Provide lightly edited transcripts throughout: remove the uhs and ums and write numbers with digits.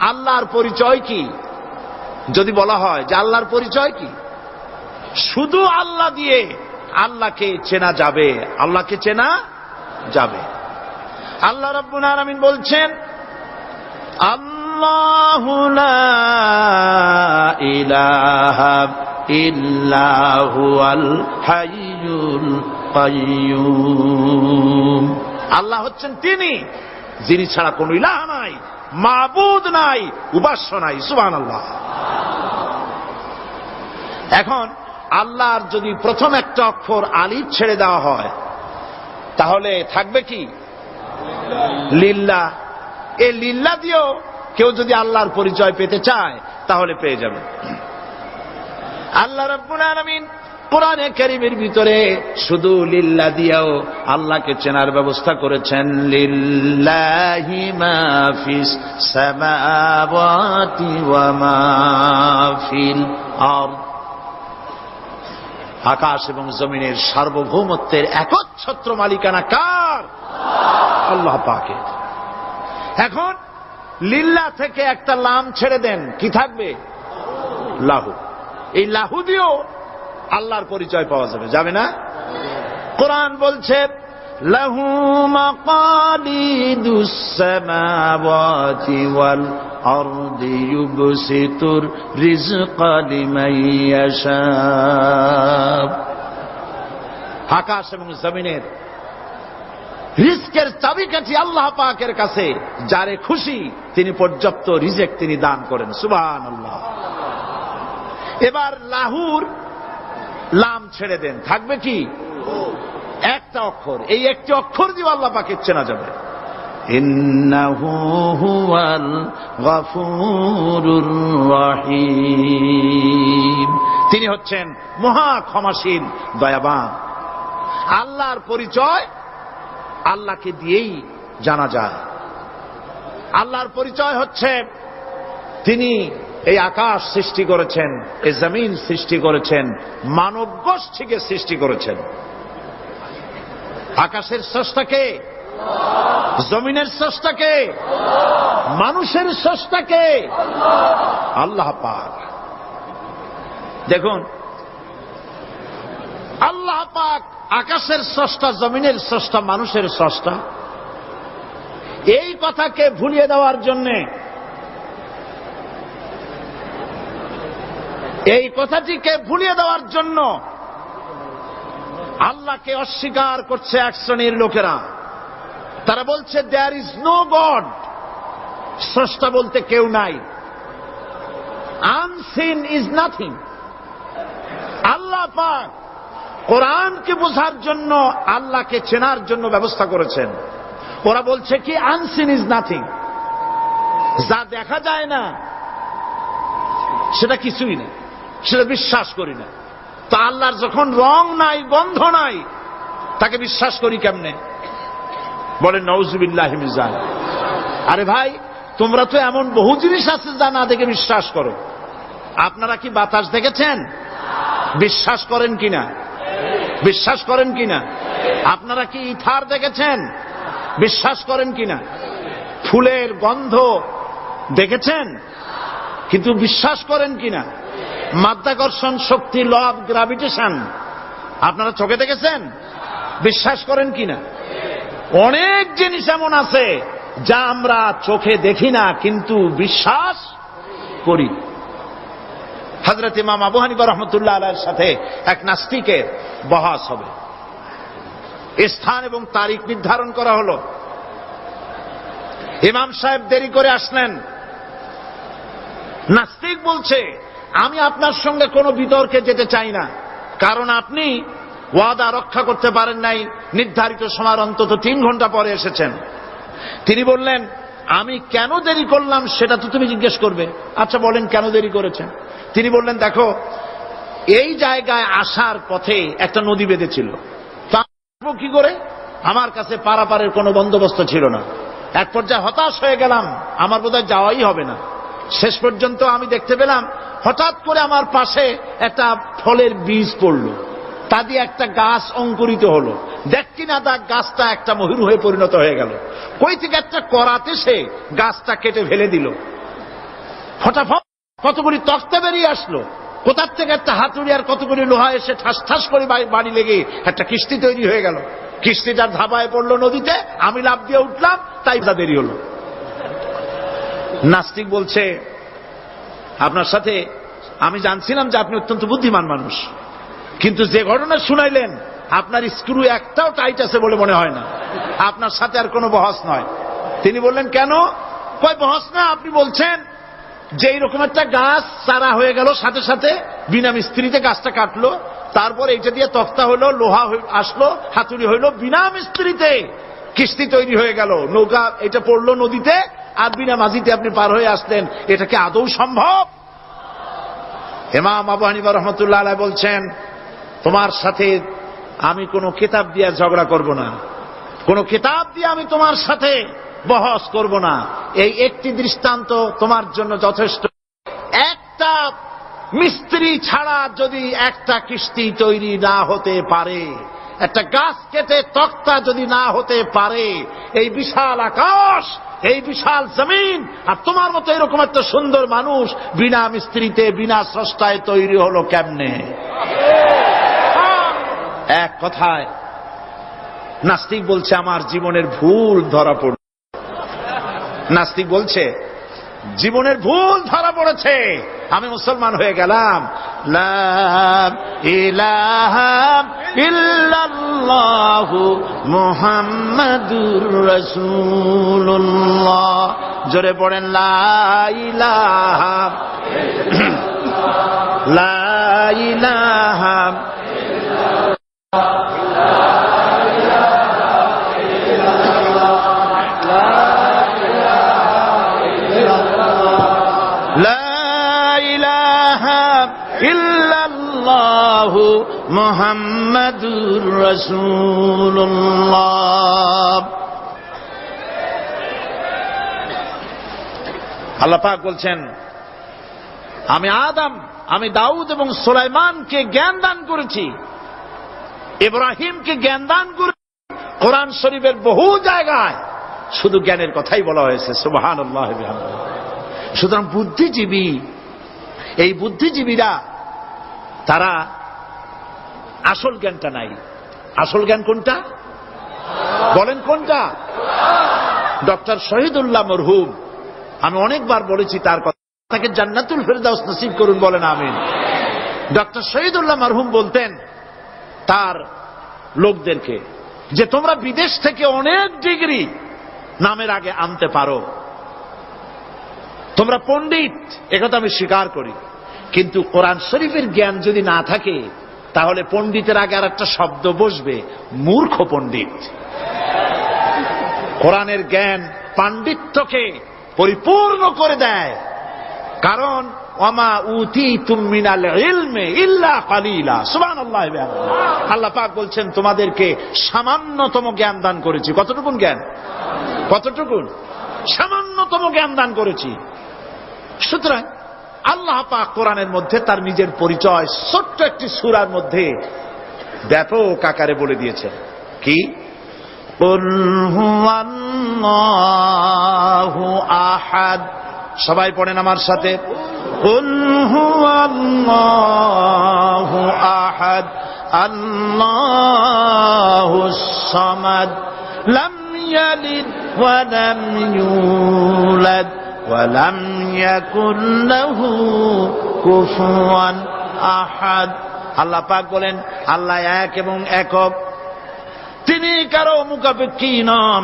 আল্লাহর পরিচয় কি? যদি বলা হয় যে আল্লাহর পরিচয় কি, শুধু আল্লাহ দিয়ে আল্লাহকে চেনা যাবে, আল্লাহকে চেনা যাবে। আল্লাহ রাব্বুল আলামিন বলছেন, আল্লাহু লা ইলাহা ইল্লা হুয়াল হাইয়ুল কাইয়্যুম। আল্লাহ হচ্ছেন তিনি যিনি ছাড়া কোনো ইলাহ নাই, মাবুদ নাই, উপাস্য নাই। সুবহানাল্লাহ। এখন আল্লাহর যদি প্রথম একটা অক্ষর আলিফ ছেড়ে দেওয়া হয় তাহলে থাকবে কি? লিল্লাহ। এই লিল্লাহ দিয়েও কেউ যদি আল্লাহর পরিচয় পেতে চায় তাহলে পেয়ে যাবে। আল্লাহ রাব্বুল আলামিন কোরআনে কারীমের ভিতরে শুধু লিল্লাহ দিয়েও আল্লাহকে চেনার ব্যবস্থা করেছেন। লিল্লাহি মা ফিস সামাওয়াতি ওয়া মা ফিল আরদ। আকাশ এবং জমিনের সার্বভৌমত্বের একচ্ছত্র মালিকানা কার? আল্লাহ পাকের। এখন লিল্লাহ থেকে একটা লাম ছেড়ে দেন, কি থাকবে? লাহু। এই লাহু দিয়েও আল্লাহর পরিচয় পাওয়া যাবে, যাবে না? কোরআন বলছে, লাহু মাকালিদুস সামাওয়াতি ওয়াল আরদি ইউবসিতুর রিজকা লিমান ইয়াশা। আকাশ এবং জমিনের রিজকের চাবিকাঠি আল্লাহ পাকের কাছে, যারে খুশি তিনি পর্যাপ্ত রিজেক তিনি দান করেন। সুবহানাল্লাহ। এবার লাহুর লাম ছেড়ে দেন, থাকবে কি? একটা অক্ষর। এই একটি অক্ষর দিয়ে আল্লাহ পাকে চেনা যাবে। ইন্নাহু হুয়াল গফুরুর রহিম। তিনি হচ্ছেন মহা ক্ষমাশীল, দয়াবান। আল্লাহর পরিচয় আল্লাহকে দিয়েই জানা যায়। আল্লাহর পরিচয় হচ্ছে তিনি এই আকাশ সৃষ্টি করেছেন, এই জমিন সৃষ্টি করেছেন, মানব গোষ্ঠীকে সৃষ্টি করেছেন। আকাশের স্রষ্টাকে, জমিনের স্রষ্টাকে, মানুষের স্রষ্টাকে আল্লাহ পাক। দেখুন, আল্লাহ পাক আকাশের স্রষ্টা, জমিনের স্রষ্টা, মানুষের স্রষ্টা। এই কথাকে ভুলিয়ে দেওয়ার জন্যে, এই কথাটিকে ভুলিয়ে দেওয়ার জন্য আল্লাহকে অস্বীকার করছে এক শ্রেণীর লোকেরা। তারা বলছে দেয়ার ইজ নো গড, স্রষ্টা বলতে কেউ নাই, আনসিন ইজ নাথিং। আল্লাহ পাক কোরআনকে বোঝার জন্য, আল্লাহকে চেনার জন্য ব্যবস্থা করেছেন। ওরা বলছে কি আনসিন ইজ নাথিং, যা দেখা যায় না সেটা কিছুই না, সেটা বিশ্বাস করি না। তো আল্লাহর যখন রং নাই, গন্ধ নাই, তাকে বিশ্বাস করি কেমনে? বলেন নাউযুবিল্লাহি মিন যালিক। আরে ভাই, তোমরা তো এমন বহু জিনিস আছে যা না দেখে বিশ্বাস করো। আপনারা কি বাতাস দেখেছেন? বিশ্বাস করেন কিনা? বিশ্বাস করেন কিনা? আপনারা কি ইথার দেখেছেন? বিশ্বাস করেন কিনা? ফুলের গন্ধ দেখেছেন কিন্তু বিশ্বাস করেন কিনা? মাধ্যাকর্ষণ শক্তি, ল অফ গ্রাভিটেশন আপনারা চোখে দেখেছেন? বিশ্বাস করেন কিনা? অনেক জিনিস এমন আছে যা আমরা চোখে দেখি না কিন্তু বিশ্বাস করি। হযরত ইমাম আবু হানিফা রাহমাতুল্লাহ আলাইহির সাথে এক নাস্তিকের বহস হবে। স্থান এবং তারিখ নির্ধারণ করা হলো। ইমাম সাহেব দেরি করে আসলেন। নাস্তিক বলছে, আমি আপনার সঙ্গে কোনো বিতর্কে যেতে চাই না, কারণ আপনি ওয়াদা রক্ষা করতে পারেন নাই, নির্ধারিত সময়ের অন্তত 3 ঘন্টা পরে এসেছেন। তিনি বললেন, আমি কেন দেরি করলাম সেটা তো তুমি জিজ্ঞেস করবে। আচ্ছা বলেন কেন দেরি করেছেন? তিনি বললেন, দেখো, এই জায়গায় আসার পথে একটা নদী বেঁধেছিল, তা কি করে? আমার কাছে পারাপারের কোনো বন্দোবস্ত ছিল না। এক পর্যায়ে হতাশ হয়ে গেলাম, আমার বোধহয় যাওয়াই হবে না। শেষ পর্যন্ত আমি দেখতে পেলাম হঠাৎ করে আমার পাশে একটা ফলের বীজ পড়লো, তা দিয়ে একটা গাছ অঙ্কুরিত হলো। দেখ কিনা তা গাছটা একটা ময়ূর হয়ে পরিণত হয়ে গেল। কই থেকে একটা করাতে সে গাছটা কেটে ফেলে দিল। ফটাফট কতগুলি তক্তা বেরিয়ে আসলো, কোথার থেকে একটা হাতুড়ি আর কতগুলি লোহা এসে ঠাস ঠাস করে বাড়ি লেগে একটা কিস্তি তৈরি হয়ে গেল। কিস্তিটার ধাবায় পড়লো নদীতে, আমি লাফ দিয়ে উঠলাম, তাই দেরি হলো। নাস্তিক বলছে, আপনার সাথে আমি জানছিলাম যে আপনি অত্যন্ত বুদ্ধিমান মানুষ, কিন্তু যে ঘটনা শুনাইলেন আপনার স্ক্রু একটাও টাইট আছে বলে মনে হয় না, আপনার সাথে আর কোনো বহস নয়। তিনি বললেন, কেন? কয় বহস না, আপনি বলছেন যে এইরকম একটা গাছ চারা হয়ে গেল, সাথে সাথে বিনা মিস্ত্রিতে গাছটা কাটলো, তারপর এইটা দিয়ে তক্তা হলো, লোহা আসলো, হাতুড়ি হইলো, বিনা মিস্ত্রিতে কিস্তি তৈরি হয়ে গেল, নৌকা এটা পড়লো নদীতে, আর বিনা মাঝিতে আপনি পার হয়ে আসলেন। এটা কি আদৌ সম্ভব? ইমাম আবু হানিফা রাহমাতুল্লাহ আলাইহি বলছেন, তোমার সাথে আমি কোনো কিতাব দিয়ে ঝগড়া করব না, কোনো কিতাব দিয়ে আমি তোমার সাথে বহস করব না। এই একটি দৃষ্টান্ত তোমার জন্য যথেষ্ট। একটা মিস্ত্রি ছাড়া যদি একটা কিস্তি তৈরি না হতে পারে, একটা গাছ কেটে তক্তা যদি না হতে পারে, এই বিশাল আকাশ, এই বিশাল জমিন, আর তোমার মতো এরকম একটা সুন্দর মানুষ বিনা মিস্ত্রিতে বিনা স্রষ্টায় তৈরি হলো কেমনে? এক কথায় নাস্তিক বলছে, আমার জীবনের ভুল ধরা পড়ল। নাস্তিক বলছে, জীবনের ভুল ধরা পড়েছে, আমি মুসলমান হয়ে গেলাম। লা ইলাহা ইল্লাল্লাহু মুহাম্মাদুর রাসূলুল্লাহ। জোরে পড়েন, লা ইলাহা লা ইলাহা ইল্লাল্লাহু মুহাম্মাদুর রাসূলুল্লাহ। আল্লাহ পাক বলছেন, আমি আদম, আমি দাউদ এবং সুলাইমানকে জ্ঞান দান করেছি, ইব্রাহিমকে জ্ঞান দান করেছি। কোরআন শরীফের বহু জায়গায় শুধু জ্ঞানের কথাই বলা হয়েছে। সুবহানাল্লাহ। সুতরাং বুদ্ধিজীবী, এই বুদ্ধিজীবীরা তারা আসল জ্ঞানটা নাই। আসল জ্ঞান কোনটা বলেন? কোনটা? ডক্টর শহীদুল্লাহ মরহুম, আমি অনেকবার বলেছি তার কথা, তাকে জান্নাতুল ফেরদাউস নসিব করুন, বলেন আমিন। ডক্টর শহীদুল্লাহ মরহুম বলতেন তার লোকদেরকে যে তোমরা বিদেশ থেকে অনেক ডিগ্রি নামের আগে আনতে পারো, তোমরা পণ্ডিত, একথা আমি স্বীকার করি, কিন্তু কোরআন শরীফের জ্ঞান যদি না থাকে তাহলে পণ্ডিতের আগে আর একটা শব্দ বসবে, মূর্খ পণ্ডিত। কোরআনের জ্ঞান পাণ্ডিত্যকে পরিপূর্ণ করে দেয়, কারণ ওয়ামা উতীতুম মিনাল ইলমি ইল্লা কালিলা। সুবহানাল্লাহ। আল্লাহ পাক বলছেন, তোমাদেরকে সামান্যতম জ্ঞান দান করেছি। কতটুকুন জ্ঞান? কতটুকুন? সামান্যতম জ্ঞান দান করেছি। সুতরাং আল্লাহ পাক কোরআনের মধ্যে তার নিজের পরিচয় ছোট্ট একটি সূরার মধ্যে ব্যাপক আকারে বলে দিয়েছেন। কি? কুল হুয়াল্লাহু আহাদ। সবাই পড়েন আমার সাথে, কুল হুয়াল্লাহু আহাদ আল্লাহুস সামাদ লাম ইয়ালিদ ওয়া লাম ইউলাদ ওয়ালাম ইয়াকুল লাহু কুফুয়ান আহাদ। আল্লাহ পাক বলেন, আল্লাহ এক এবং একক, তিনি কারো মুখাপেক্ষী নন,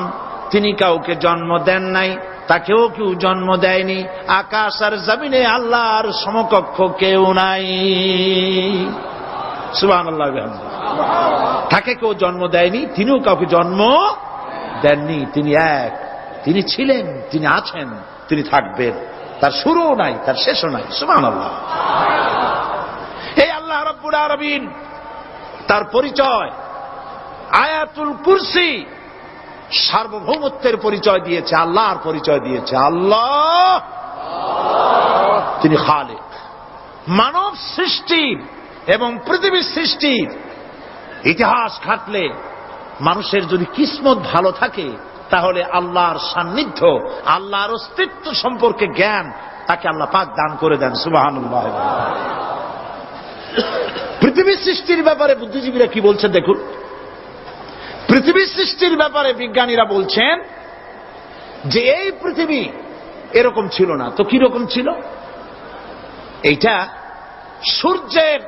তিনি কাউকে জন্ম দেন নাই, তাকেও কেউ জন্ম দেয়নি, আকাশ আর জমিনে আল্লাহর সমকক্ষ কেউ নাই। সুবহানাল্লাহ। তাকে কেউ জন্ম দেয়নি, তিনিও কাউকে জন্ম দেননি। তিনি এক, তিনি ছিলেন, তিনি আছেন, তিনি থাকবেন, তার শুরুও নাই, তার শেষও নাই। সুবহানাল্লাহ। এই আল্লাহ রাব্বুল আলামিন তার পরিচয় আয়াতুল কুরসি সার্বভৌমত্বের পরিচয় দিয়েছে, আল্লাহর পরিচয় দিয়েছে। আল্লাহ তিনি খালিক। মানব সৃষ্টির এবং পৃথিবীর সৃষ্টির ইতিহাস ঘাটলে মানুষের যদি কিসমত ভালো থাকে তাহলে আল্লাহর সান্নিধ্য, আল্লাহর অস্তিত্ব সম্পর্কে জ্ঞান তাকে আল্লাহ পাক দান করে দেন। সুবহানাল্লাহ। পৃথিবী সৃষ্টির ব্যাপারে বুদ্ধিজীবীরা কি বলছেন দেখুন। পৃথিবী সৃষ্টির ব্যাপারে বিজ্ঞানীরা বলছেন যে এই পৃথিবী এরকম ছিল না তো কি রকম ছিল। এইটা সূর্যের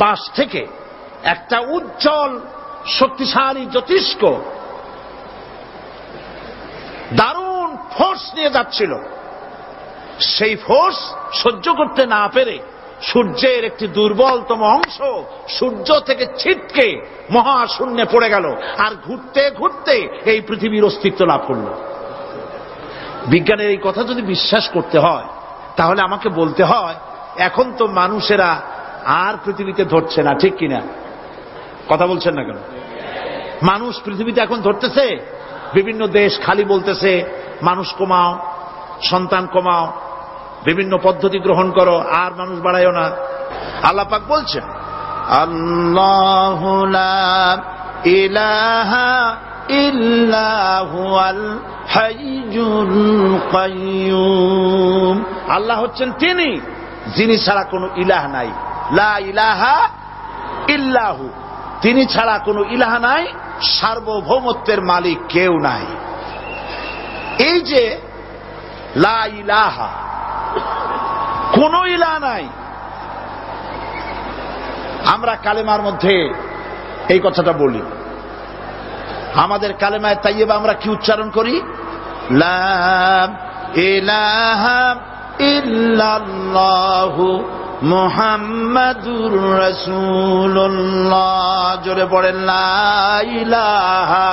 পাশ থেকে একটা উজ্জ্বল শক্তিশালী জ্যোতিষ্ক দারুণ ফোর্স নিয়ে যাচ্ছিল। সেই ফোর্স সহ্য করতে না পেরে সূর্যের একটি দুর্বলতম অংশ সূর্য থেকে ছিটকে মহাশূন্যে পড়ে গেল, আর ঘুরতে ঘুরতে এই পৃথিবীর অস্তিত্ব লাভ করল। বিজ্ঞানের এই কথা যদি বিশ্বাস করতে হয় তাহলে আমাকে বলতে হয় এখন তো মানুষেরা আর পৃথিবীতে ধরছে না, ঠিক কিনা? কথা বলছেন না কেন? মানুষ পৃথিবীতে এখন ধরতেছে। বিভিন্ন দেশ খালি বলতেছে মানুষ কমাও, সন্তান কমাও, বিভিন্ন পদ্ধতি গ্রহণ করো, আর মানুষ বাড়ায়ও না। আল্লাহ পাক বলছেন আল্লাহু লা ইলাহা ইল্লা হুয়াল হাইয়ুল কাইয়্যুম। আল্লাহ হচ্ছেন তিনি যিনি ছাড়া কোনো ইলাহ নাই। লা ইলাহা ইল্লাহু, তিনি ছাড়া কোনো ইলাহ নাই, সার্বভৌমত্বের মালিক কেউ নাই। এই যে লা ইলাহা, কোন ইলাহ নাই, আমরা কালেমার মধ্যে এই কথাটা বলি। আমাদের কালেমায়ে তাইয়্যিবা আমরা কি উচ্চারণ করি? লা ইলাহা ইল্লাল্লাহু মুহাম্মাদুর রাসূলুল্লাহ। জোরে পড়েন লা ইলাহা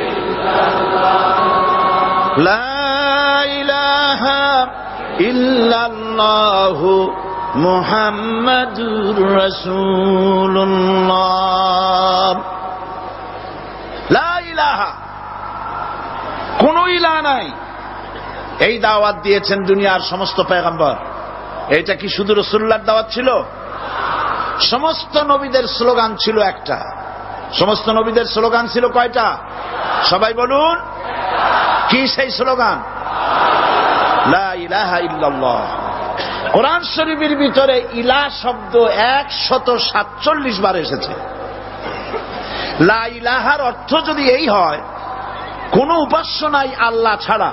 ইল্লাল্লাহ, লা ইলাহা ইল্লাল্লাহু মুহাম্মাদুর রাসূলুল্লাহ। লা ইলাহা, কোন ইলাহ নাই। এই দাওয়াত দিয়েছেন দুনিয়ার সমস্ত পয়গম্বর। এটা কি শুধু রাসূলুল্লাহর দাওয়াত ছিল? সমস্ত নবীদের স্লোগান ছিল একটা। সমস্ত নবীদের স্লোগান ছিল কয়টা? সবাই বলুন, কি সেই স্লোগান? লা ইলাহা ইল্লাল্লাহ। কোরআন শরীফের ভিতরে ইলাহ শব্দ 147 বার এসেছে। লা ইলাহার অর্থ যদি এই হয় কোন উপাস্য নাই আল্লাহ ছাড়া,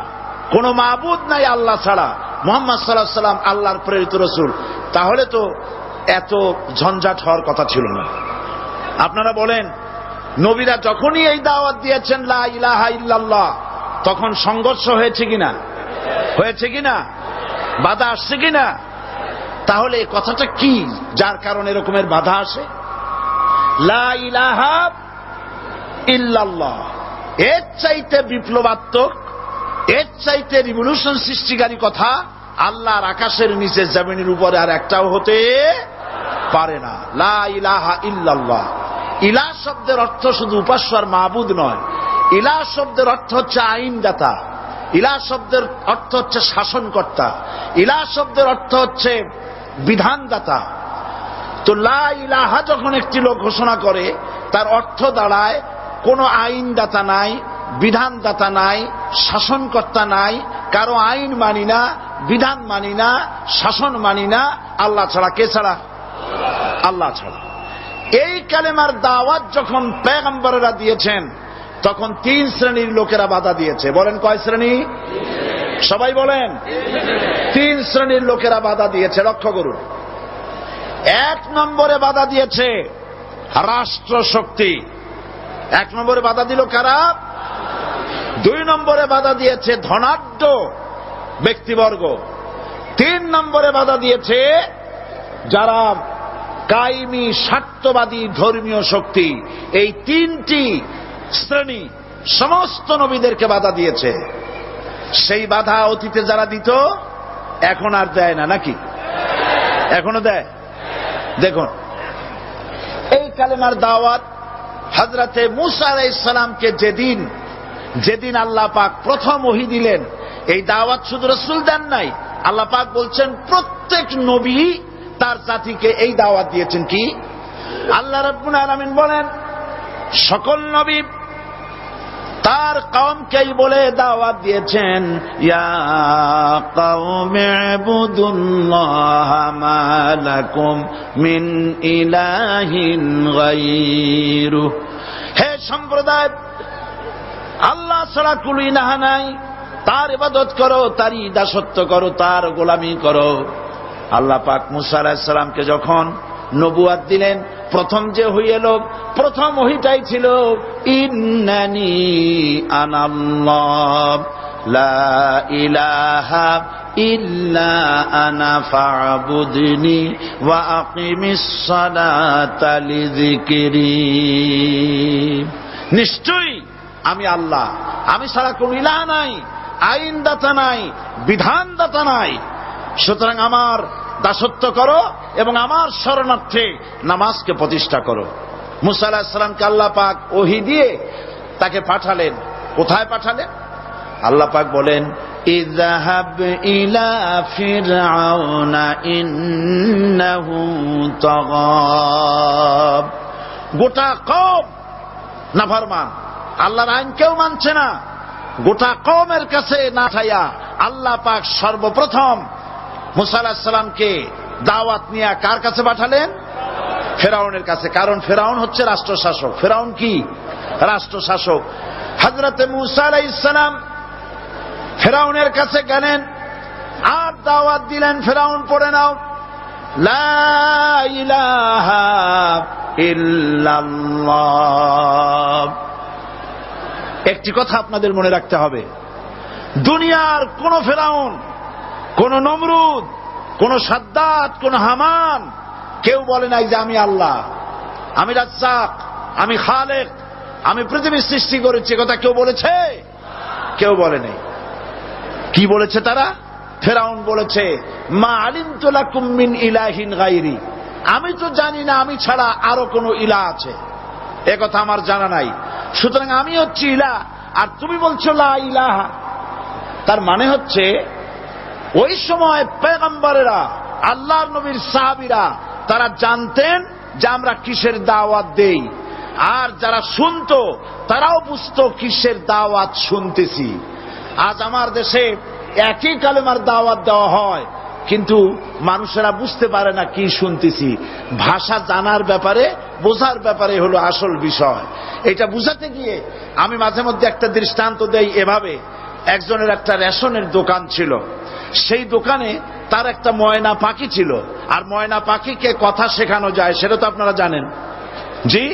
কোন মাবুদ নাই আল্লাহ ছাড়া, মুহাম্মদ সাল্লাল্লাহু আলাইহি ওয়াসাল্লাম আল্লাহর প্রেরিত রাসূল, তাহলে তো এত ঝঞ্ঝাট হওয়ার কথা ছিল না। আপনারা বলেন, নবীরা যখনই এই দাওয়াত দিয়েছেন লা ইলাহা ইল্লাল্লাহ, তখন সংঘর্ষ হয়েছে কিনা? হয়েছে কিনা? বাধা আসছে কিনা? তাহলে এই কথাটা কি যার কারণে এরকমের বাধা আসে? লা ইলাহা ইল্লাল্লাহ, এর চাইতে বিপ্লবাত্মক, এর চাইতে রিভলিউশন সৃষ্টিকারী কথা আল্লাহর আকাশের নিচে জমিনের উপরে আর একটাও হতে পারে না। লা ইলাহা ইল্লাল্লাহ। ইলাহ শব্দের অর্থ শুধু উপাস্য আর মাবুদ নয়। ইলাহ শব্দের অর্থ হচ্ছে আইনদাতা, ইলাহ শব্দের অর্থ হচ্ছে শাসনকর্তা, ইলাহ শব্দের অর্থ হচ্ছে বিধানদাতা। তো লা ইলাহা যখন একটি লোক ঘোষণা করে, তার অর্থ দাঁড়ায় কোন আইনদাতা নাই, বিধানদাতা নাই, শাসনকর্তা নাই, কারো আইন মানি না, বিধান মানি না, শাসন মানি না, আল্লাহ ছাড়া। কে ছাড়া? আল্লাহ ছাড়া। এই কালেমার দাওয়াত যখন পয়গম্বরেরা দিয়েছেন, তখন 3 শ্রেণীর লোকেরা বাধা দিয়েছে। বলেন কয় শ্রেণী? সবাই বলেন। 3 শ্রেণীর লোকেরা বাধা দিয়েছে। লক্ষ্য করুন। 1 নম্বরে বাধা দিয়েছে রাষ্ট্রশক্তি। 1 নম্বরে বাধা দিল কারা? 2 নম্বরে বাধা দিয়েছে ধনাঢ্য ব্যক্তিবর্গ। 3 নম্বরে বাধা দিয়েছে যারা কায়েমি স্বার্থবাদী ধর্মীয় শক্তি। এই 3টি শ্রেণী সমস্ত নবীদেরকে বাধা দিয়েছে। সেই বাধা অতীতে যারা দিত এখন আর দেয় না, নাকি? এখনো দেয়? দেখুন, এই কালেমার দাওয়াত হযরতে মূসা আলাইহিস সালামকে যেদিন আল্লাহ পাক প্রথম ওহী দিলেন, এই দাওয়াত শুধু রাসূল দেন নাই, আল্লাহ পাক বলছেন প্রত্যেক নবী তার জাতিকে এই দাওয়াত দিয়েছেন। কি? আল্লাহ রাব্বুল আলামিন বলেন সকল নবী তার কওমকেই বলে দাওয়াত দিয়েছেন, ইয়া কওমি ইবুদুল্লাহা মা লাকুম মিন ইলাহিন গায়রু। হে সম্প্রদায়, আল্লাহ ছাড়া কোন ইলাহ নাই, তার ইবাদত করো, তারই দাসত্ব করো, তার গোলামি করো। আল্লাহ পাক মুসা আলাইহিস সালামকে যখন নবুয়াত দিলেন, প্রথম যে ওহী এলো, প্রথম ওহীটাই ছিল ইন্নানি আনাল্লাহ লা ইলাহা ইল্লা আনা ফা'বুদনি ওয়া আকিমিস সালাতা লিযিকরি। নিশ্চয়ই আমি আল্লাহ, আমি ছাড়া কোন ইলাহ নাই, আইনদাতা নাই, বিধানদাতা নাই, সুতরাং আমার দাসত্ব করো এবং আমার শরণার্থে নামাজকে প্রতিষ্ঠা করো। মুসা আলাইহিস সালামকে আল্লাহ পাক ওহী দিয়ে তাকে পাঠালেন। কোথায় পাঠালেন? আল্লাহ পাক বলেন, ইযহাব ইলা ফিরআউনা ইন্নাহু তাগা। গোটা কওম নাফরমান, আল্লাহর আইন কেউ মানছে না। গোটা কওমের কাছে না ঠাইয়া আল্লাহ পাক সর্বপ্রথম মুসা আলাইহিস সালামকে দাওয়াত নিয়ে কার কাছে পাঠালেন? ফেরাউনের কাছে। কারণ ফেরাউন হচ্ছে রাষ্ট্রশাসক। ফেরাউন কি? রাষ্ট্রশাসক। হযরতে মুসা আলাইহিস সালাম ফেরাউনের কাছে গেলেন আর দাওয়াত দিলেন, ফেরাউন পড়ে নাও, লা ইলাহা ইল্লাল্লাহ। একটি কথা আপনাদের মনে রাখতে হবে, দুনিয়ার কোন ফেরাউন, কোন নমরুদ, কোন সাদ্দাত, কোন হামান কেউ বলে নাই যে আমি আল্লাহ, আমি রাজ্জাক, আমি খালেক, আমি পৃথিবী সৃষ্টি করেছি। কথা কেউ বলেছে? কেউ বলে নাই। কি বলেছে তারা? ফেরাউন বলেছে, মা আলিমতু লাকুম মিন ইলাহিন গায়রি, আমি তো জানি না আমি ছাড়া আরো কোন ইলাহ আছে, এ কথা আমার জানা নাই, সুতরাং আমি হচ্ছি ইলাহ, আর তুমি বলছো লা ইলাহা। তার মানে হচ্ছে ওই সময় পয়গম্বরেরা, আল্লাহর নবীর সাহাবীরা, তারা জানতেন যে আমরা কিসের দাওয়াত দেই, আর যারা শুনতো তারাও বুঝতো কিসের দাওয়াত শুনতেছি। আজ আমার দেশে একই কালেমার দাওয়াত দেওয়া হয়, কিন্তু মানুষেরা বুঝতে পারে না কি শুনতেছি। ভাষা জানার ব্যাপারে, বোঝার ব্যাপারে হলো আসল বিষয়। এটা বুঝাতে গিয়ে আমি মাঝে মধ্যে একটা দৃষ্টান্ত দেই এভাবে। একজনের একটা রেশনের দোকান ছিল, সেই দোকানে তার একটা ময়না পাখি ছিল। আর ময়না পাখিকে কথা শেখানো যায়, সেটা তো আপনারা জানেন। জি,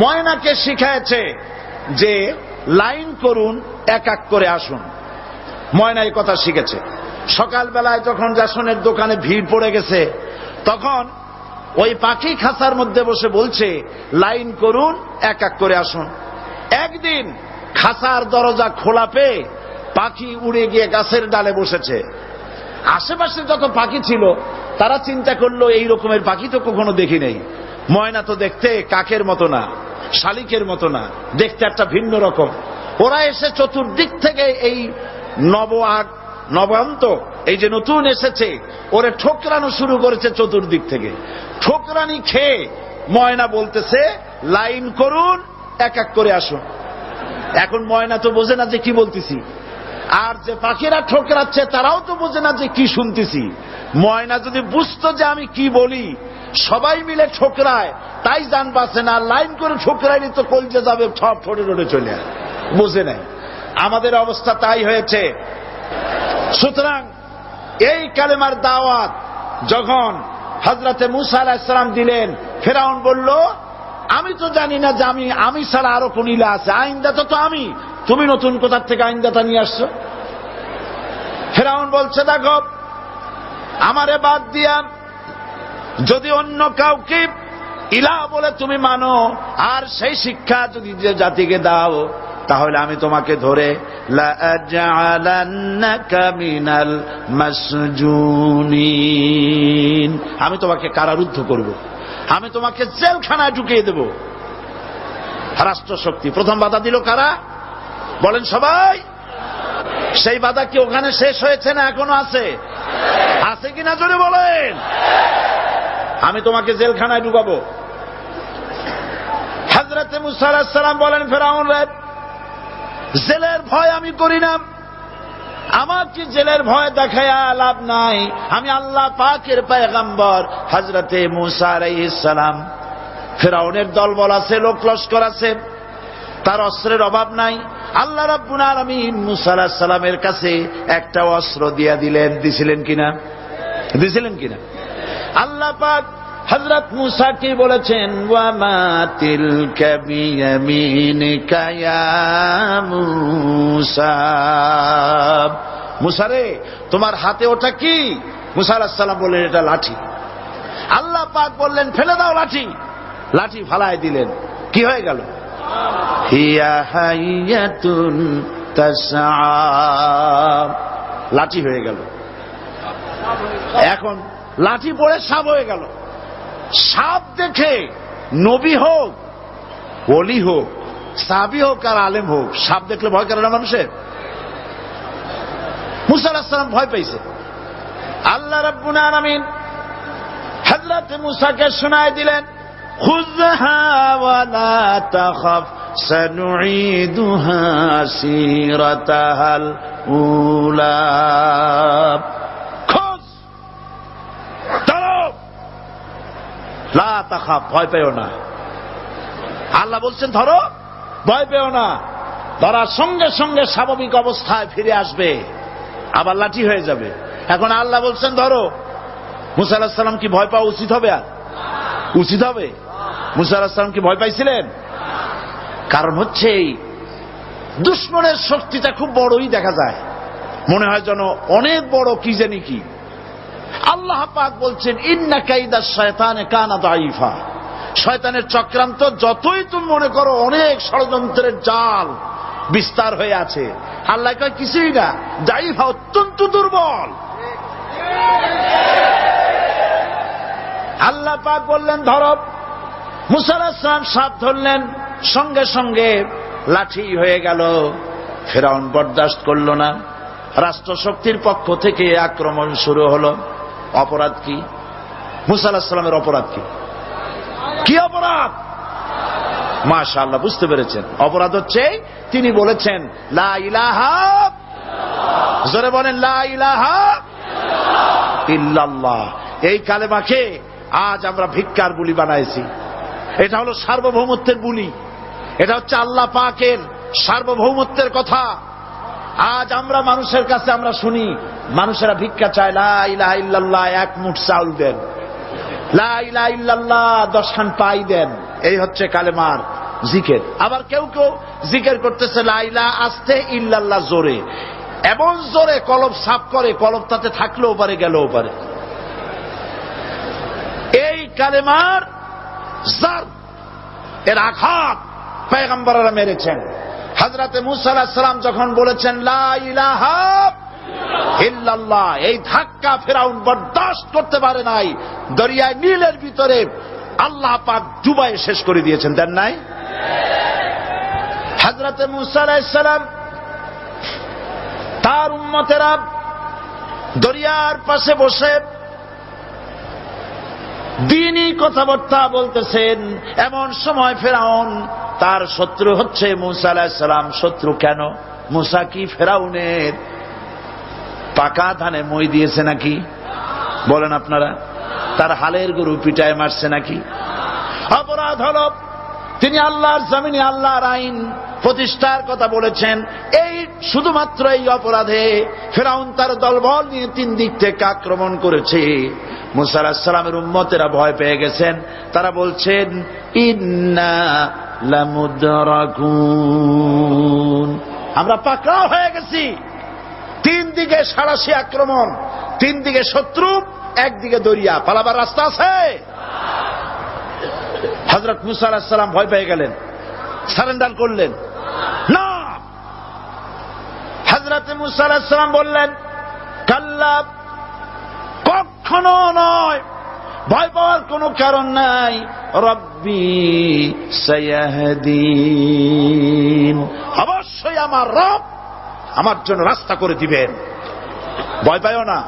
ময়নাকে শিখায়েছে যে লাইন করুন, এক এক করে আসুন। ময়না এই কথা শিখেছে। সকালবেলায় যখন রেশনের দোকানে ভিড় পড়ে গেছে, তখন ওই পাখি খাঁচার মধ্যে বসে বলছে, লাইন করুন, এক এক করে আসুন। একদিন খাঁচার দরজা খোলা পেয়ে পাখি উড়ে গিয়ে গাছের ডালে বসেছে। আশেপাশে যত পাখি ছিল তারা চিন্তা করলো, এই রকমের পাখি তো কখনো দেখি নাই। ময়না তো দেখতে কাকের মতো না, শালিকের মতো না, দেখতে একটা ভিন্ন রকম। ওরা এসে চতুর্দিক থেকে এই নবান্ত, এই যে নতুন এসেছে, ওরে ঠোকরানো শুরু করেছে চতুর্দিক থেকে। ঠোকরানি খেয়ে ময়না বলতেছে, লাইন করুন, এক এক করে আসুন। এখন ময়না তো বোঝে না যে কি বলতেছি, আর যে পাখিরা ঠোকরাচ্ছে তারাও তো বোঝে না যে কি শুনতেছি। ময়না যদি বুঝতো যে আমি কি বলি, সবাই মিলে ঠোকরায়, তাই জান বাঁচে না। লাইন করে ঠোকরাইলে তো কলজে যাবে, সব ঠোঁটে ঠোঁটে চলে, বুঝে নাই। আমাদের অবস্থা তাই হয়েছে। সুতরাং এই কালেমার দাওয়াত যখন হযরতে মুসা আলাইহিস সালাম দিলেন, ফেরাউন বলল, আমি তো জানি না যে আমি ছাড়া আরো কোন ইলাহ আছে, আইনদাতা তো আমি, তুমি নতুন কোথার থেকে আইনদাতা নিয়ে আসছো? ফেরাউন বলছে, দেখো, আমারে বাদ দিয়া যদি অন্য কাউকে ইলাহ বলে তুমি মানো, আর সেই শিক্ষা যদি জাতিকে দাও, তাহলে আমি তোমাকে ধরে লাআজআলান্নাকা মিনাল মাসজুনিন, আমি তোমাকে কারারুদ্ধ করব, আমি তোমাকে জেলখানায় ঢুকিয়ে দেব। রাষ্ট্রশক্তি প্রথম বাধা দিল কারা? বলেন সবাই। সেই বাধা কি ওখানে শেষ হয়েছে না এখনো আছে? আছে কিনা জোরে বলেন। আমি তোমাকে জেলখানায় ঢুকাবো। হযরতে মুসা আলাইহিস সালাম বলেন, ফেরাউন রে, জেলের ভয় আমি করি না, আমার কি জেলের ভয় দেখায়া লাভ নাই। আমি আল্লাহ পাকের পয়গম্বর হযরতে মূসা আলাইহিস সালাম। ফিরআউনের দলবল আছে, লোক লস্কর আছে, তার অস্ত্রের অভাব নাই। আল্লাহ রাব্বুল আলামিন মূসা আলাইহিস সালামের কাছে একটা অস্ত্র দিয়া দিলেন। দিছিলেন কিনা? আল্লাহ পাক হযরত মূসাকে বলেছেন, ওয়া মা তিলকা বিয়ামিনিকা ইয়া মূসা। মূসা রে, তোমার হাতে ওটা কি? মূসা আলাইহিস সালাম বললেন, এটা লাঠি। আল্লাহ পাক বললেন, ফেলে দাও লাঠি। লাঠি ফালায় দিলেন। কি হয়ে গেল? হিয়া হাইয়াতুন তাসআ। লাঠি হয়ে গেল। এখন লাঠি পড়ে সাপ হয়ে গেল। সাপ দেখে নবী হোক, ওলি হোক, সাহাবী হোক আর আলেম হোক, সাপ দেখলে ভয় করে না মানুষের? মূসা আলাইহিস সালাম ভয় পাইছে। আল্লাহ রাব্বুল আলামিন হযরত মূসাকে শোনায় দিলেন, খুযহা ওয়া লা তাখাফ সানুঈদুহা সিরাতাহাল উলা। লা তাখাফ, ভয় পেও না। আল্লাহ বলছেন ধরো, ভয় পেও না। ধরার সঙ্গে সঙ্গে স্বাভাবিক অবস্থায় ফিরে আসবে, আবার লাঠি হয়ে যাবে। এখন আল্লাহ বলছেন ধরো। মূসা আলাইহিস সালাম কি ভয় পাওয়া উচিত হবে? আর উচিত হবে? মূসা আলাইহিস সালাম কি ভয় পাইছিলেন? কারণ হচ্ছে দুশমনের শক্তিটা খুব বড়ই দেখা যায়, মনে হয় যেন অনেক বড়, কি জানি কি। আল্লাহ পাক বলছেন, ইন্না কাইদাশ শায়তানে কানা দাঈফা। শয়তানের চক্রান্ত যতই তুমি মনে করো অনেক ষড়যন্ত্রের জাল বিস্তার হয়ে আছে, আল্লাহ কয় কিছুই না, দাঈফা, অত্যন্ত দুর্বল। আল্লাহ পাক বললেন ধরো। মূসা আলাইহিস সালাম সাপ ধরলেন, সঙ্গে সঙ্গে লাঠি হয়ে গেল। ফিরআউন বরদাস্ত করল না। রাষ্ট্রশক্তির পক্ষ থেকে আক্রমণ শুরু হলো। অপরাধ কি? মূসা আলাইহিস সালামের অপরাধ কি? কি অপরাধ? মাশাআল্লাহ, বুঝতে পেরেছেন। অপরাধ হচ্ছে তিনি বলেছেন লা ইলাহা, জোরে বলেন লা ইলাহা ইল্লাল্লাহ। এই কালেমাকে আজ আমরা ভিক্ষার বুলি বানাইছি। এটা হলো সার্বভৌমত্বের বুলি, এটা হচ্ছে আল্লাহ পাকের সার্বভৌমত্বের কথা। আজ আমরা মানুষের কাছে আমরা শুনি, মানুষেরা ভিক্ষা চায়, লা ইলাহা ইল্লাল্লাহ, এক মুঠ চাউল দেন, লা ইলাহা ইল্লাল্লাহ 10 খান পাই দেন। এই হচ্ছে কালেমার জিকির। আবার কেউ কেউ জিকির করতেছে লা ইলাহা আস্তে, ইল্লাল্লাহ জোরে, এমন জোরে কলব সাফ করে, কলব তাতে থাকলেও পারে, গেলেও পারে। এই কালেমার জার, এর আঘাত পয়গম্বররা মেরেছেন। হযরতে মূসা আলাইহিস সালাম যখন বলেছেন লা ইলাহা ইল্লাল্লাহ, এই ধাক্কা ফিরআউন বরদাস্ত করতে পারে নাই। দরিয়ায় নীলের ভিতরে আল্লাহ পাক ডুবাই শেষ করে দিয়েছেন, দেন নাই? হযরতে মূসা আলাইহিস সালাম তার উম্মতেরা দরিয়ার পাশে বসে দ্বীনি কথাবার্তা বলতেছেন। এমন সময় ফিরআউন, তার শত্রু হচ্ছে মূসা আলাইহিস সালাম। শত্রু কেন? মূসা কি ফিরআউনের পাকা ধানে মই দিয়েছে নাকি? বলেন আপনারা। তার হালের গরু পিটায় মারছে নাকি? অপরাধ হলো তিনি আল্লাহর জমিনে আল্লাহর আইন প্রতিষ্ঠার কথা বলেছেন। এই শুধুমাত্র এই অপরাধে ফিরআউন তার দলবল নিয়ে 3 দিক থেকে আক্রমণ করেছে। মূসা আলাইহিস সালামের উম্মতেরা ভয় পেয়ে গেছেন। তারা বলছেন ইন্না লামুদরাকুন, আমরা পাকড়াও হয়ে গেছি। 3 দিকে সাড়াশি আক্রমণ, 3 দিকে শত্রু, একদিকে দরিয়া, পালাবার রাস্তা আছে? হযরত মূসা আলাইহিস সালাম ভয় পেয়ে গেলেন, সারেন্ডার করলেন না। হযরত মূসা আলাইহিস সালাম বললেন কাল্লা, কখনো নয়, ভয় পাওয়ার কোনো কারণ নাই। রব্বি সায়াহদিন, অবশ্যই আমার রব আমার জন্য রাস্তা করে দিবেন। ভয় পাইও না,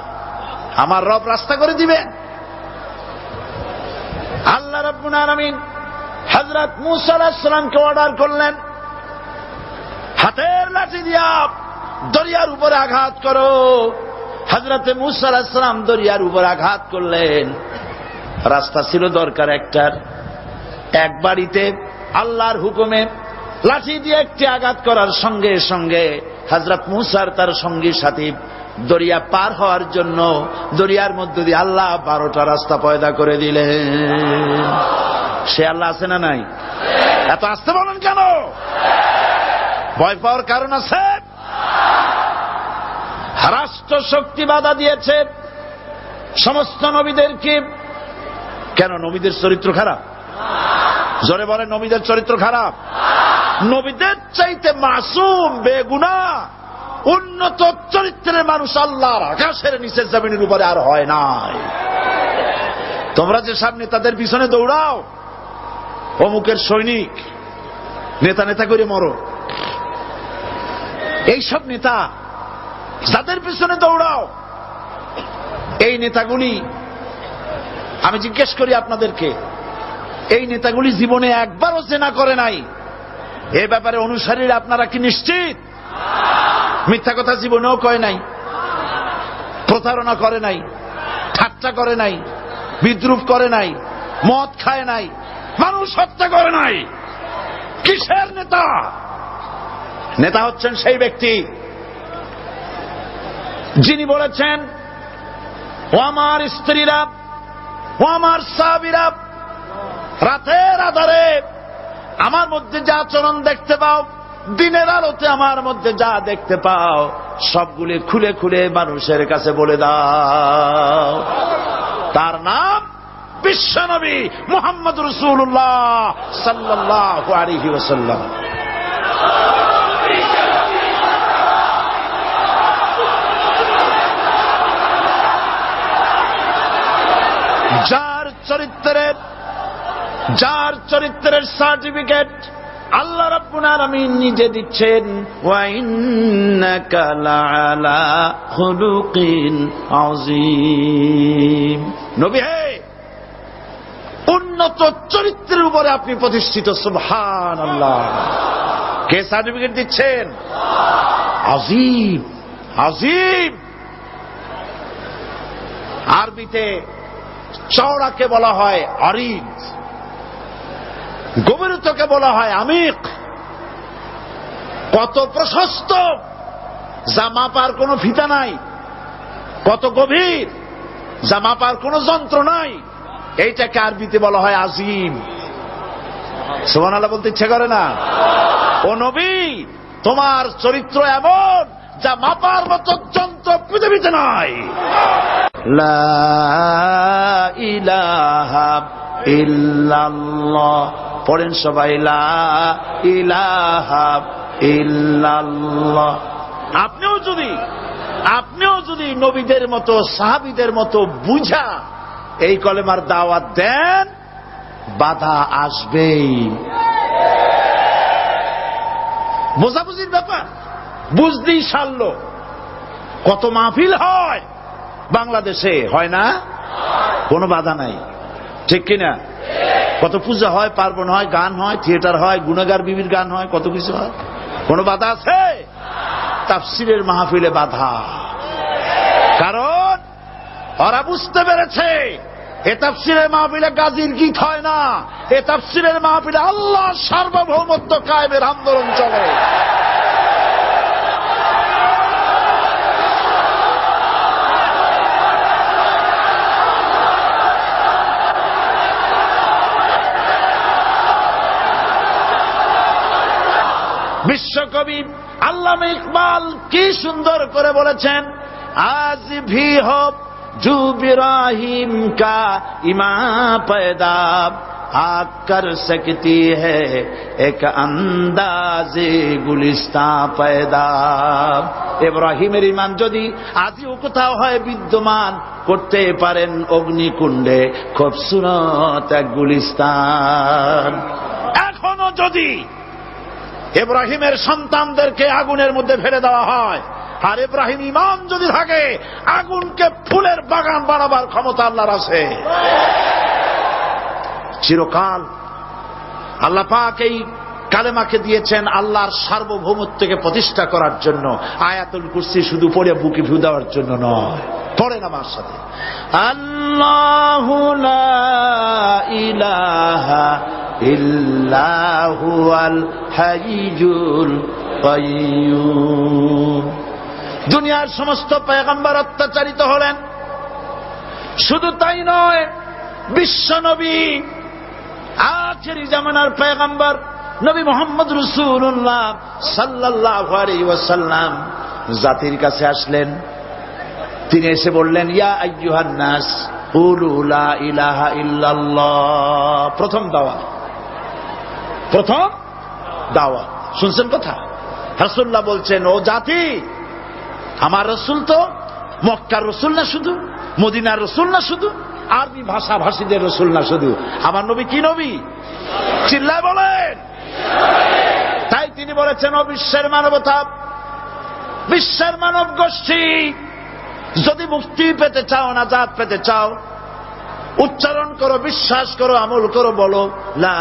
আমার রব রাস্তা করে দিবেন। আল্লাহ রাব্বুল আলামিন হযরত মূসা আলাইহিস সালামকে অর্ডার করলেন, হাতের লাঠি দিয়া দরিয়ার উপরে আঘাত করো। হযরতে মূসা আলাইহিস সালাম দরিয়ার উপর আঘাত করলেন। রাস্তা ছিল দরকার একটার, এক বাড়িতে আল্লাহর হুকুমে লাঠি দিয়ে একটি আঘাত করার সঙ্গে সঙ্গে হযরত মূসার তার সঙ্গী সাথী দরিয়া পার হওয়ার জন্য দরিয়ার মধ্য দিয়ে আল্লাহ 12টা রাস্তা পয়দা করে দিলেন। সে আল্লাহ আছে না নাই? এত আসতে বলেন কেন? ভয় পাওয়ার কারণ আছে? রাষ্ট্র শক্তি বাধা দিয়েছে সমস্ত নবীদেরকে। কেন? নবীদের চরিত্র খারাপ? জোরে বলে, নবীদের চরিত্র খারাপ? নবীদের চাইতে মাসুম বেগুনাহ উন্নত চরিত্রের মানুষ আল্লাহর আকাশের নিচে জমিনের উপরে আর হয় নাই। তোমরা যে সব নেতাদের পিছনে দৌড়াও, অমুকের সৈনিক, নেতা নেতা করে মরো, এইসব নেতা যাদের পিছনে দৌড়াও, এই নেতাগুলি, আমি জিজ্ঞেস করি আপনাদেরকে, এই নেতাগুলি জীবনে একবারও জেনা করে নাই। এ ব্যাপারে অনুসারীরা আপনারা কি নিশ্চিত? মিথ্যা কথা জীবনেও কয় নাই, প্রতারণা করে নাই, ঠাট্টা করে নাই, বিদ্রুপ করে নাই, মদ খায় নাই, মানুষ হত্যা করে নাই। কিসের নেতা? নেতা হচ্ছেন সেই ব্যক্তি যিনি বলেছেন, ও আমার স্ত্রীরা, ও আমার সাহাবীরা, রাতের আধারে আমার মধ্যে যা আচরণ দেখতে পাও, দিনের আলোতে আমার মধ্যে যা দেখতে পাও, সবগুলি খুলে খুলে মানুষের কাছে বলে দাও। তার নাম বিশ্বনবী মুহাম্মদ রাসূলুল্লাহ সাল্লাল্লাহু আলাইহি ওয়াসাল্লাম। যার চরিত্রের সার্টিফিকেট আল্লাহ রাব্বুল আলামিন নিজে দিচ্ছেন, ওয়া ইন্নাকা লাআলা খুলুকিন আযীম। নবী হে, উন্নত চরিত্রের উপরে আপনি প্রতিষ্ঠিত। সুবহানাল্লাহ। কে সার্টিফিকেট দিচ্ছেন? আযীম, আযীম। আরবিতে চওড়াকে বলা হয় আরিদ, গভীরতাকে বলা হয় আমিক। কত প্রশস্ত, যা মাপার কোনো ফিতা নাই, কত গভীর, যা মাপার কোনো যন্ত্র নাই, এইটাকে আরবিতে বলা হয় আজিম। সুবহানাল্লাহ বলতে ইচ্ছে করে না? ও নবী, তোমার চরিত্র এমন যা মাপার মতো যন্ত্র পৃথিবীতে নাই। লা ইলাহা ইল্লাল্লাহ। পড়েন সবাই, লা ইলাহা ইল্লাল্লাহ। আপনিও যদি নবীদের মতো সাহাবীদের মতো বুঝা এই কলেমার দাওয়াত দেন, বাধা আসবেই। বোঝাবুঝির ব্যাপার, বুঝতেই সারল। কত মাহফিল হয় বাংলাদেশে, হয় না? কোনো বাধা নাই, ঠিক কিনা? কত পূজা হয়, পার্বণ হয়, গান হয়, থিয়েটার হয়, গুনাহগার বিবির গান হয়, কত কিছু হয়। কোনো বাধা আছে? তাফসীরের মাহফিলে বাধা। কারণ ওরা বুঝতে পেরেছে এ তাফসীরের মাহফিলে গাজীর গীত হয় না, এ তাফসীরের মাহফিলে আল্লাহর সার্বভৌমত্ব কায়েমের আন্দোলন চলে। বিশ্বকবি আল্লামা ইকবাল কি সুন্দর করে বলেছেন, আজ ভি হো জু ইব্রাহিম কা ইমা पैदा आग कर सकती है एक अंदाजे गुलिस्तां पैदा। ইব্রাহিমের ঈমান যদি আজও কোথাও হয় বিদ্যমান, করতে পারেন অগ্নিকুণ্ডে খুবসুরত এক গুলিস্তান। এখনো যদি ইব্রাহিমের সন্তানদেরকে আগুনের মধ্যে ফেলে দেওয়া হয়, আর ইব্রাহিম ঈমান যদি থাকে, আগুনকে ফুলের বাগান বানাবার ক্ষমতা আল্লাহর আছে। চিরকাল আল্লাহ পাক এই কালেমাকে দিয়েছেন আল্লাহর সার্বভৌমত্বকে প্রতিষ্ঠা করার জন্য। আয়াতুল কুরসি শুধু পড়ে বুকে ফু দেওয়ার জন্য নয়। পড়েন আমার সাথে, আল্লাহু লা ইলাহা ইল্লা হুয়াল হাইয়ুল কাইয়্যুম। দুনিয়ার সমস্ত পয়গম্বর অত্যাচারিত হলেন, শুধু তাই নয়, বিশ্ব নবী আখেরি জামানার পয়গম্বর নবী মুহাম্মদ রাসূলুল্লাহ সাল্লাল্লাহু আলাইহি ওয়াসাল্লাম জাতির কাছে আসলেন। তিনি এসে বললেন, ইয়া আইয়ুহান নাস কুলু লা ইলাহা ইল্লাল্লাহ। প্রথম দাওয়াত শুনছেন কথা? রাসূলুল্লাহ বলছেন, ও জাতি, আমার রাসূল তো মক্কার রাসূল না শুধু, মদিনার রাসূল না শুধু, আরবি ভাষাভাষীদের রাসূল না শুধু, আমার নবী কি নবী? চিল্লায় বলেন। তাই তিনি বলেছেন, ও বিশ্বের মানবতা, বিশ্বের মানব গোষ্ঠী, যদি মুক্তি পেতে চাও, নাজাত পেতে চাও, উচ্চারণ করো, বিশ্বাস করো, আমল করো, বলো লা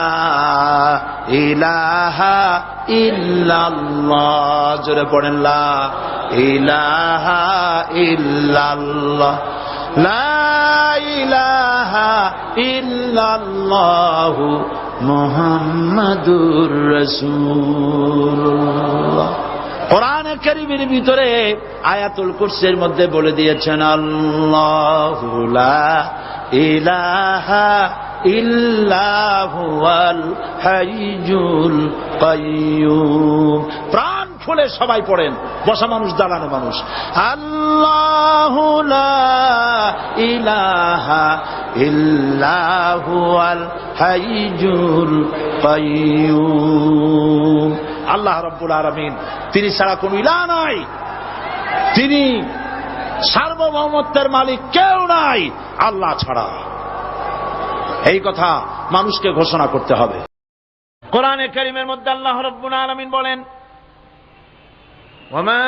ইলাহা ইল্লাল্লাহ। জোরে পড়েন, লা ইলাহা ইল্লাল্লাহ, লা ইলাহা ইল্লাল্লাহ মুহাম্মাদুর রাসূলুল্লাহ। কোরআনে কারীমের ভিতরে আয়াতুল কুরসির মধ্যে বলে দিয়েছেন, আল্লাহু লা ইলাহা ইল্লা হুয়াল হাইয়ুল কাইয়্যুম। প্রাণ খুলে সবাই পড়েন, বসা মানুষ, দাঁড়ানো মানুষ, আল্লাহু লা ইলাহা ইল্লা হুয়াল হাইয়ুল কাইয়্যুম। আল্লাহ রাব্বুল আলামিন, তিনি ছাড়া কোন ইলাহ নাই, তিনি সার্বভৌমত্বের মালিক, কেউ নাই আল্লাহ ছাড়া। এই কথা মানুষকে ঘোষণা করতে হবে। কোরআনে কারীমের মধ্যে আল্লাহ রাব্বুল আলামিন বলেন, ওয়ামা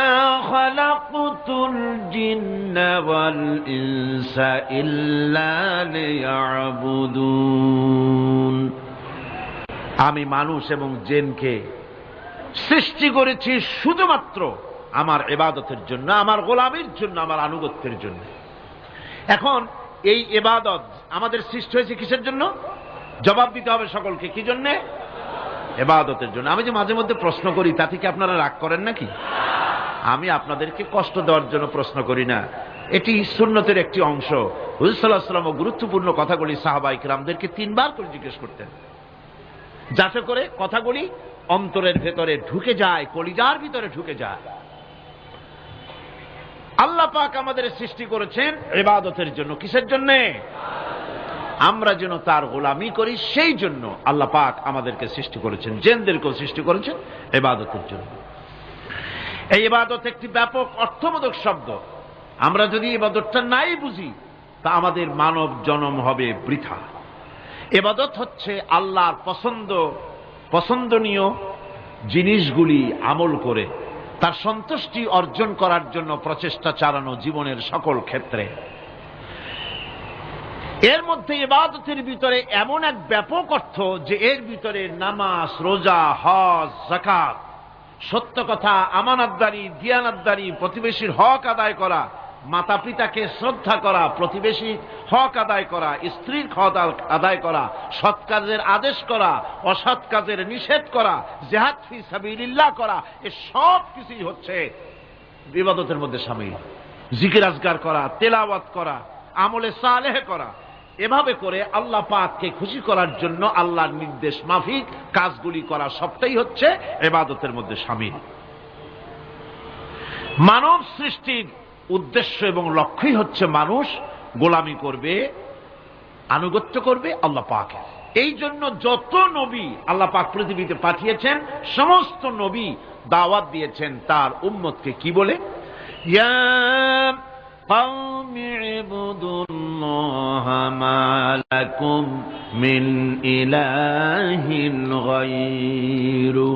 খালাকতুল জিন্না ওয়াল ইনসা ইল্লা লিয়াবুদুন। আমি মানুষ এবং জিনকে সৃষ্টি করেছি শুধুমাত্র আমার ইবাদতের জন্য, আমার গোলামির জন্য, আমার আনুগত্যের জন্য। এখন এই ইবাদত আমাদের সৃষ্টি হয়েছে কিসের জন্য? জবাব দিতে হবে সকলকে, কি জন্য? ইবাদতের জন্য। আমি যে মাঝে মধ্যে প্রশ্ন করি, তাতে কি আপনারা রাগ করেন নাকি? আমি আপনাদেরকে কষ্ট দেওয়ার জন্য প্রশ্ন করি না, এটি সুন্নতের একটি অংশ। হুজুর সাল্লাল্লাহু আলাইহি ওয়াসাল্লাম গুরুত্বপূর্ণ কথাগুলি সাহাবায়ে কিরামদেরকে 3 বার করে জিজ্ঞেস করতেন, যাতে করে কথাগুলি অন্তরের ভেতরে ঢুকে যায়, কলিজার ভিতরে ঢুকে যায়। আল্লাহ পাক আমাদের সৃষ্টি করেছেন ইবাদতের জন্য। কিসের জন্য? আমরা যেন তার গোলামি করি, সেই জন্য আল্লাহ পাক আমাদেরকে সৃষ্টি করেছেন, জিনদেরকেও সৃষ্টি করেছেন ইবাদতের জন্য। এই ইবাদত একটি ব্যাপক অর্থবোধক শব্দ। আমরা যদি ইবাদতটা নাই বুঝি, তা আমাদের মানব জন্ম হবে বৃথা। ইবাদত হচ্ছে আল্লাহর পছন্দনীয় জিনিসগুলি আমল করে তার সন্তুষ্টি অর্জন করার জন্য প্রচেষ্টা চালানো জীবনের সকল ক্ষেত্রে। এর মধ্যে ইবাদতের ভিতরে এমন এক ব্যাপক অর্থ যে এর ভিতরে নামাজ, রোজা, হজ, যাকাত, সত্য কথা, আমানতদারি, দিয়ানতদারি, প্রতিবেশীর হক আদায় করা, মাতা পিতাকে শ্রদ্ধা করা, প্রতিবেশীর হক আদায় করা, স্ত্রীর হক আদায় করা, সৎ কাজের আদেশ করা, অসৎ কাজের নিষেধ করা, জিহাদ ফি সাবিলিল্লাহ করা, এ সব কিছুই হচ্ছে ইবাদতের মধ্যে শামিল। জিকির আজকার করা, তেলাওয়াত করা, আমলে সালেহ করা, এভাবে করে আল্লাহ পাককে খুশি করার জন্য আল্লাহর নির্দেশ মাফিক কাজগুলি করা, সবটাই হচ্ছে ইবাদতের মধ্যে শামিল। মানব সৃষ্টির উদ্দেশ্য এবং লক্ষ্যই হচ্ছে মানুষ গোলামি করবে, আনুগত্য করবে আল্লাহ পাকের। এই জন্য যত নবী আল্লাহ পাক পৃথিবীতে পাঠিয়েছেন, সমস্ত নবী দাওয়াত দিয়েছেন তার উম্মতকে কি বলে? ইয়া কওমি ইবুদুল্লাহা মা লাকুম মিন ইলাহিন গায়রু।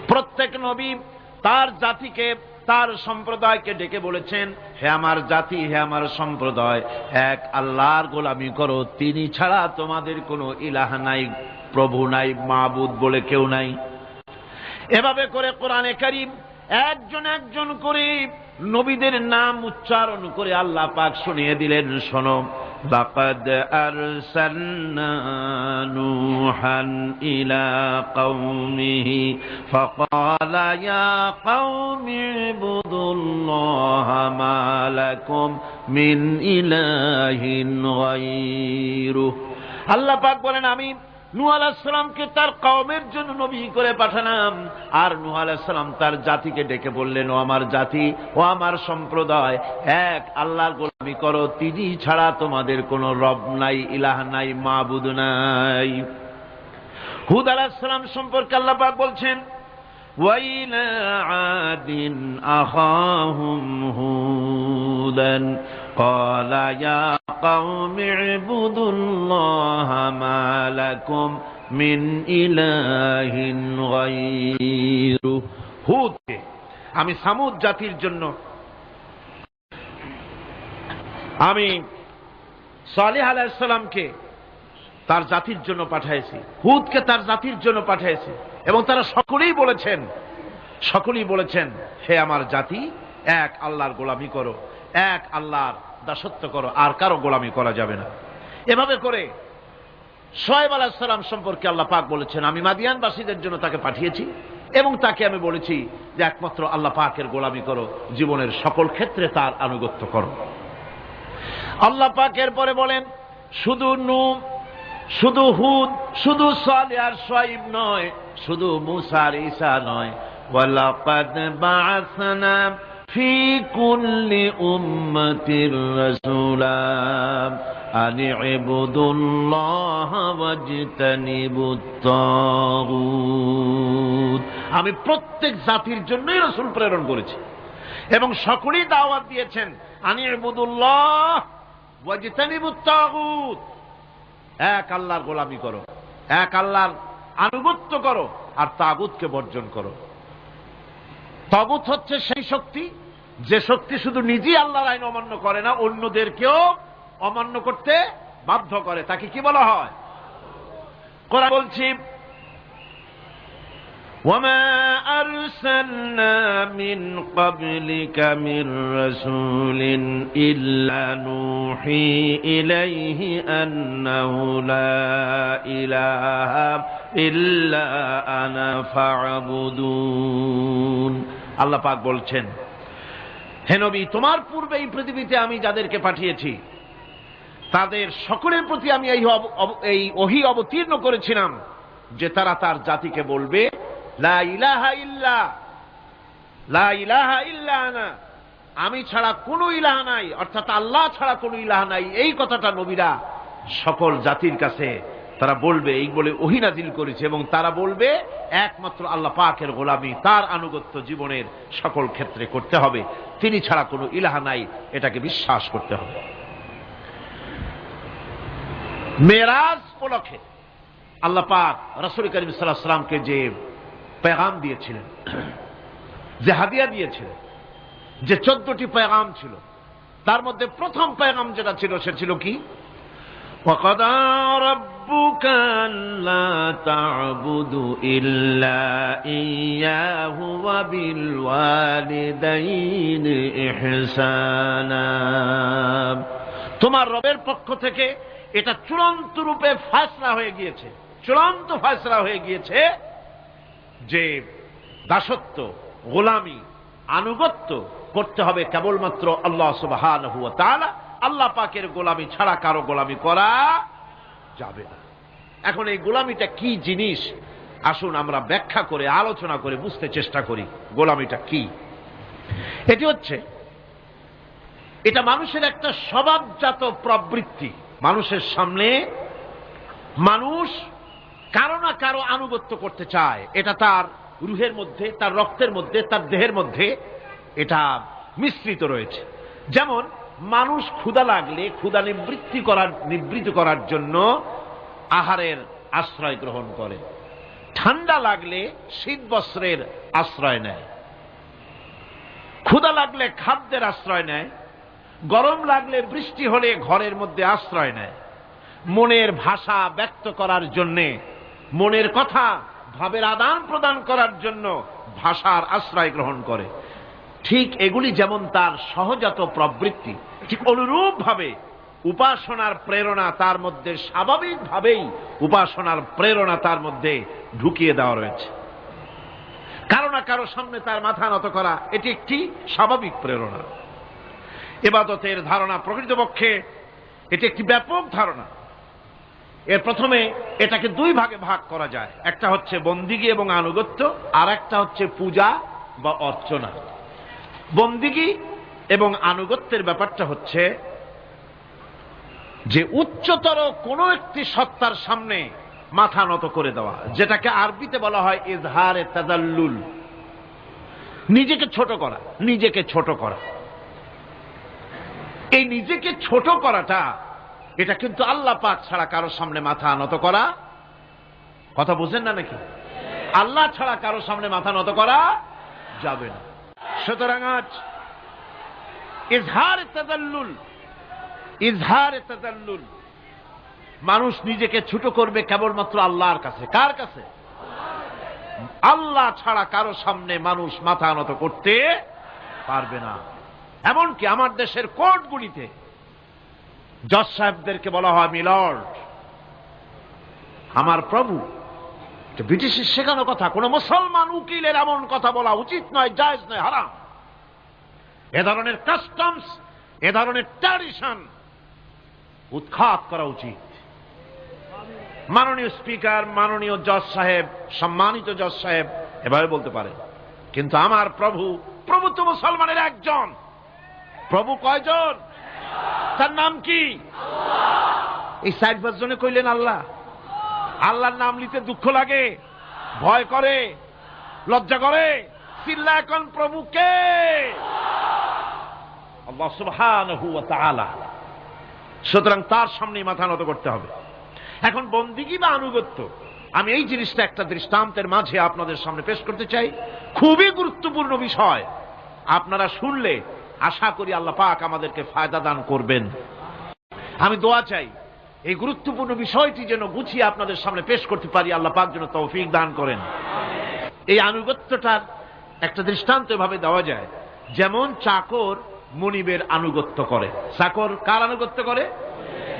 প্রত্যেক নবী তার জাতিকে, তার সম্প্রদায়কে ডেকে বলেছেন, হে আমার জাতি, হে আমার সম্প্রদায়, এক আল্লাহর গোলামি করো, তিনি ছাড়া তোমাদের কোনো ইলাহ নাই, প্রভু নাই, মাবুদ বলে কেউ নাই। এভাবে করে কোরআনে কারীম একজন একজন করে নবীদের নাম উচ্চারণ করে আল্লাহ পাক শুনিয়ে দিলেন, শোনো, লাকাদ আরসালনা নূহান ইলা কওমিহি ফাকালা ইয়া কওমি ইবুদুল্লাহা মা লাকুম মিন ইলাহিন গায়রুহু। আল্লাহ পাক বলেন, আমি নূহ আলাইহিস সালামকে তার কওমের জন্য নবী করে পাঠালাম, আর নূহ আলাইহিস সালাম তার জাতিকে ডেকে বললেন, ও আমার জাতি, ও আমার সম্প্রদায়, এক আল্লাহর গোলামি করো, তিনি ছাড়া তোমাদের কোনো রব নাই, ইলাহ নাই, মাবুদ নাই। হুদ আলাইহিস সালাম সম্পর্কে আল্লাহ পাক বলছেন, ওয়াইলা আদিন আখাহুম হুদান ক্বালা ইয়া কওমি ইবুদুল্লাহা মা লাকুম মিন ইলাহিন গায়রুহু। হুদকে আমি সামুদ জাতির জন্য, আমি সালেহ আলাইহিস সালামকে তার জাতির জন্য পাঠিয়েছি, হুদকে তার জাতির জন্য পাঠিয়েছি, এবং তারা সকলেই বলেছেন, হে আমার জাতি, এক আল্লাহর গোলামি করো, এক আল্লাহর দাসত্ব করো, আর কারো গোলামি করা যাবে না। এভাবে করে শুআয়ব আলাইহিস সালাম সম্পর্কে আল্লাহ পাক বলেছেন, আমি মাদিয়ানবাসীদের জন্য তাকে পাঠিয়েছি এবং তাকে আমি বলেছি যে একমাত্র আল্লাহ পাকের গোলামি করো, জীবনের সকল ক্ষেত্রে তার আনুগত্য করো। আল্লাহ পাক এরপরে বলেন, শুধু নূহ, শুধু হুদ, শুধু সালেহ আর শুআয়ব নয়, শুধু মূসা আর ঈসা নয়, ওয়ালাকাদ বা'আসনা ফি কুল্লি উম্মাতির রাসূলা আন ইবুদুল্লাহা ওয়াজতানিবুত তাগুত। আমি প্রত্যেক জাতির জন্যই রাসূল প্রেরণ করেছি এবং সকলেই দাওয়াত দিয়েছেন, আন ইবুদুল্লাহ ওয়াজতানিবুত তাগুত, এক আল্লাহর গোলামি করো, এক আল্লাহর আনুগত্য করো, আর তাগুতকে বর্জন করো। তাগুত হচ্ছে সেই শক্তি, যে শক্তি শুধু নিজেই আল্লাহর আইন অমান্য করে না, অন্যদেরকেও অমান্য করতে বাধ্য করে, তাকে কি বলা হয়? কোরআন বলছি, ওয়ামা আরসালনা মিন ক্বাবলিকা মির রাসূলিন ইল্লা নূহি ইলাইহি আন্নাহু লা ইলাহা ইল্লা আনা ফা'বুদুন। আল্লাহ পাক বলছেন, হে নবী, তোমার পূর্বে এই পৃথিবীতে আমি যাদেরকে পাঠিয়েছি তাদের সকলের প্রতি আমি এই ওহী অবতীর্ণ করেছিলাম যে তারা তার জাতিকে বলবে, লা ইলাহা ইল্লা, লা ইলাহা ইল্লা আনা, আমি ছাড়া কোনো ইলাহ নাই, অর্থাৎ আল্লাহ ছাড়া কোনো ইলাহ নাই। এই কথাটা নবীরা সকল জাতির কাছে তারা বলবে, এই বলে ওহী নাজিল করেছে, এবং তারা বলবে একমাত্র আল্লাহ পাকের গোলামি, তার আনুগত্য জীবনের সকল ক্ষেত্রে করতে হবে, তিনি ছাড়া কোনো ইলাহ নাই, এটাকে বিশ্বাস করতে হবে। মেরাজ উপলক্ষে আল্লাহ পাক রাসূল করিম সাল্লাল্লাহু আলাইহি ওয়াসাল্লামকে যে পেগাম দিয়েছিলেন, যে হাদিয়া দিয়েছিলেন, যে 14টি পেগাম ছিল, তার মধ্যে প্রথম পেগাম যেটা ছিল সে ছিল কি? ওয়াকাদা রাব্বুকা আল্লা তা'বুদু ইল্লা ইয়্যাহু ওয়া বিল ওয়ালিদাইনি ইহসানা। তোমার রবের পক্ষ থেকে এটা চূড়ান্ত রূপে ফয়সালা হয়ে গিয়েছে, চূড়ান্ত ফয়সালা হয়ে গিয়েছে যে দাসত্ব, গোলামি, আনুগত্য করতে হবে কেবলমাত্র আল্লাহ সুবহানাহু ওয়া তাআলা। আল্লাহ পাকের গোলামি ছাড়া কারো গোলামি করা যাবে না। এখন এই গোলামিটা কি জিনিস, আসুন আমরা ব্যাখ্যা করে আলোচনা করে বুঝতে চেষ্টা করি গোলামিটা কি। এটি হচ্ছে, এটা মানুষের একটা স্বভাবজাত প্রবৃত্তি। মানুষের সামনে মানুষ কারো না কারো আনুগত্য করতে চায়, এটা তার রুহের মধ্যে, তার রক্তের মধ্যে, তার দেহের মধ্যে এটা মিশ্রিত রয়েছে। যেমন মানুষ ক্ষুধা লাগলে ক্ষুধা নিবৃত্ত করার জন্য আহারের আশ্রয় গ্রহণ করে, ঠান্ডা লাগলে শীত বস্ত্রের আশ্রয় নেয়, ক্ষুধা লাগলে খাদ্যের আশ্রয় নেয়, গরম লাগলে বৃষ্টি হলে ঘরের মধ্যে আশ্রয় নেয়, মনের ভাষা ব্যক্ত করার জন্যে, মনের কথা ভাবের আদান প্রদান করার জন্য ভাষার আশ্রয় গ্রহণ করে। ঠিক এগুলি যেমন তার সহজাত প্রবৃত্তি, ঠিক অনুরূপভাবে উপাসনার প্রেরণা তার মধ্যে স্বাভাবিকভাবেই উপাসনার প্রেরণা তার মধ্যে ঢুকিয়ে দেওয়া রয়েছে। কারো না কারো সামনে তার মাথা নত করা এটি একটি স্বাভাবিক প্রেরণা। ইবাদতের ধারণা প্রকৃতপক্ষে এটি একটি ব্যাপক ধারণা। এর প্রথমে এটাকে দুই ভাগে ভাগ করা যায়, একটা হচ্ছে বন্দিগি এবং আনুগত্য, আর একটা হচ্ছে পূজা বা অর্চনা। বন্দিগি এবং আনুগত্যের ব্যাপারটা হচ্ছে যে উচ্চতর কোন একটি সত্তার সামনে মাথা নত করে দেওয়া, যেটাকে আরবিতে বলা হয় ইজহারে তাদাল্লুল, নিজেকে ছোট করা, নিজেকে ছোট করা। এই নিজেকে ছোট করাটা এটা কিন্তু আল্লাহ পাক ছাড়া কারো সামনে মাথা নত করা, কথা বুঝেন না নাকি? আল্লাহ ছাড়া কারো সামনে মাথা নত করা যাবে না। সুতরাং আজ ইজহারে তাদাল্লুল, ইজহারে তাদাল্লুল, মানুষ নিজেকে ছোট করবে কেবলমাত্র আল্লাহর কাছে। কার কাছে? আল্লাহ ছাড়া কারো সামনে মানুষ মাথা নত করতে পারবে না। এমনকি আমার দেশের কোর্টগুলিতে জজ সাহেবদেরকে বলা হয় মিলর্ড, আমার প্রভু। ব্রিটিশের শেখানো কথা, কোন মুসলমান উকিলের এমন কথা বলা উচিত নয়, জায়েজ নয়, হারাম। এ ধরনের কাস্টমস, এ ধরনের ট্র্যাডিশন উৎখাত করা উচিত। মাননীয় স্পিকার, মাননীয় জজ সাহেব, সম্মানিত জজ সাহেব এভাবে বলতে পারে, কিন্তু আমার প্রভু, প্রভু তো মুসলমানের একজন। প্রভু কয়জন? তার নাম কি? এই 60 জনে কইলেন আল্লাহ। আল্লাহর নাম নিতে দুঃখ লাগে, ভয় করে, লজ্জা করে, চিল্লা এখন প্রভু কে? আল্লাহ সুবহানাহু ওয়া তাআলা। সুতরাং তার সামনে মাথা নত করতে হবে। এখন বন্দিগি বা আনুগত্য, আমি এই জিনিসটা একটা দৃষ্টান্তের মাঝে আপনাদের সামনে পেশ করতে চাই। খুবই গুরুত্বপূর্ণ বিষয়, আপনারা শুনলে আশা করি আল্লাহ পাক আমাদেরকে ফায়দা দান করবেন। আমি দোয়া চাই এই গুরুত্বপূর্ণ বিষয়টি যেন গুছিয়ে আপনাদের সামনে পেশ করতে পারি, আল্লাহ পাক যেন তৌফিক দান করেন। এই আনুগত্যটার একটা দৃষ্টান্ত এভাবে দেওয়া যায়, যেমন চাকর মনিবের আনুগত্য করে। চাকর কার আনুগত্য করে?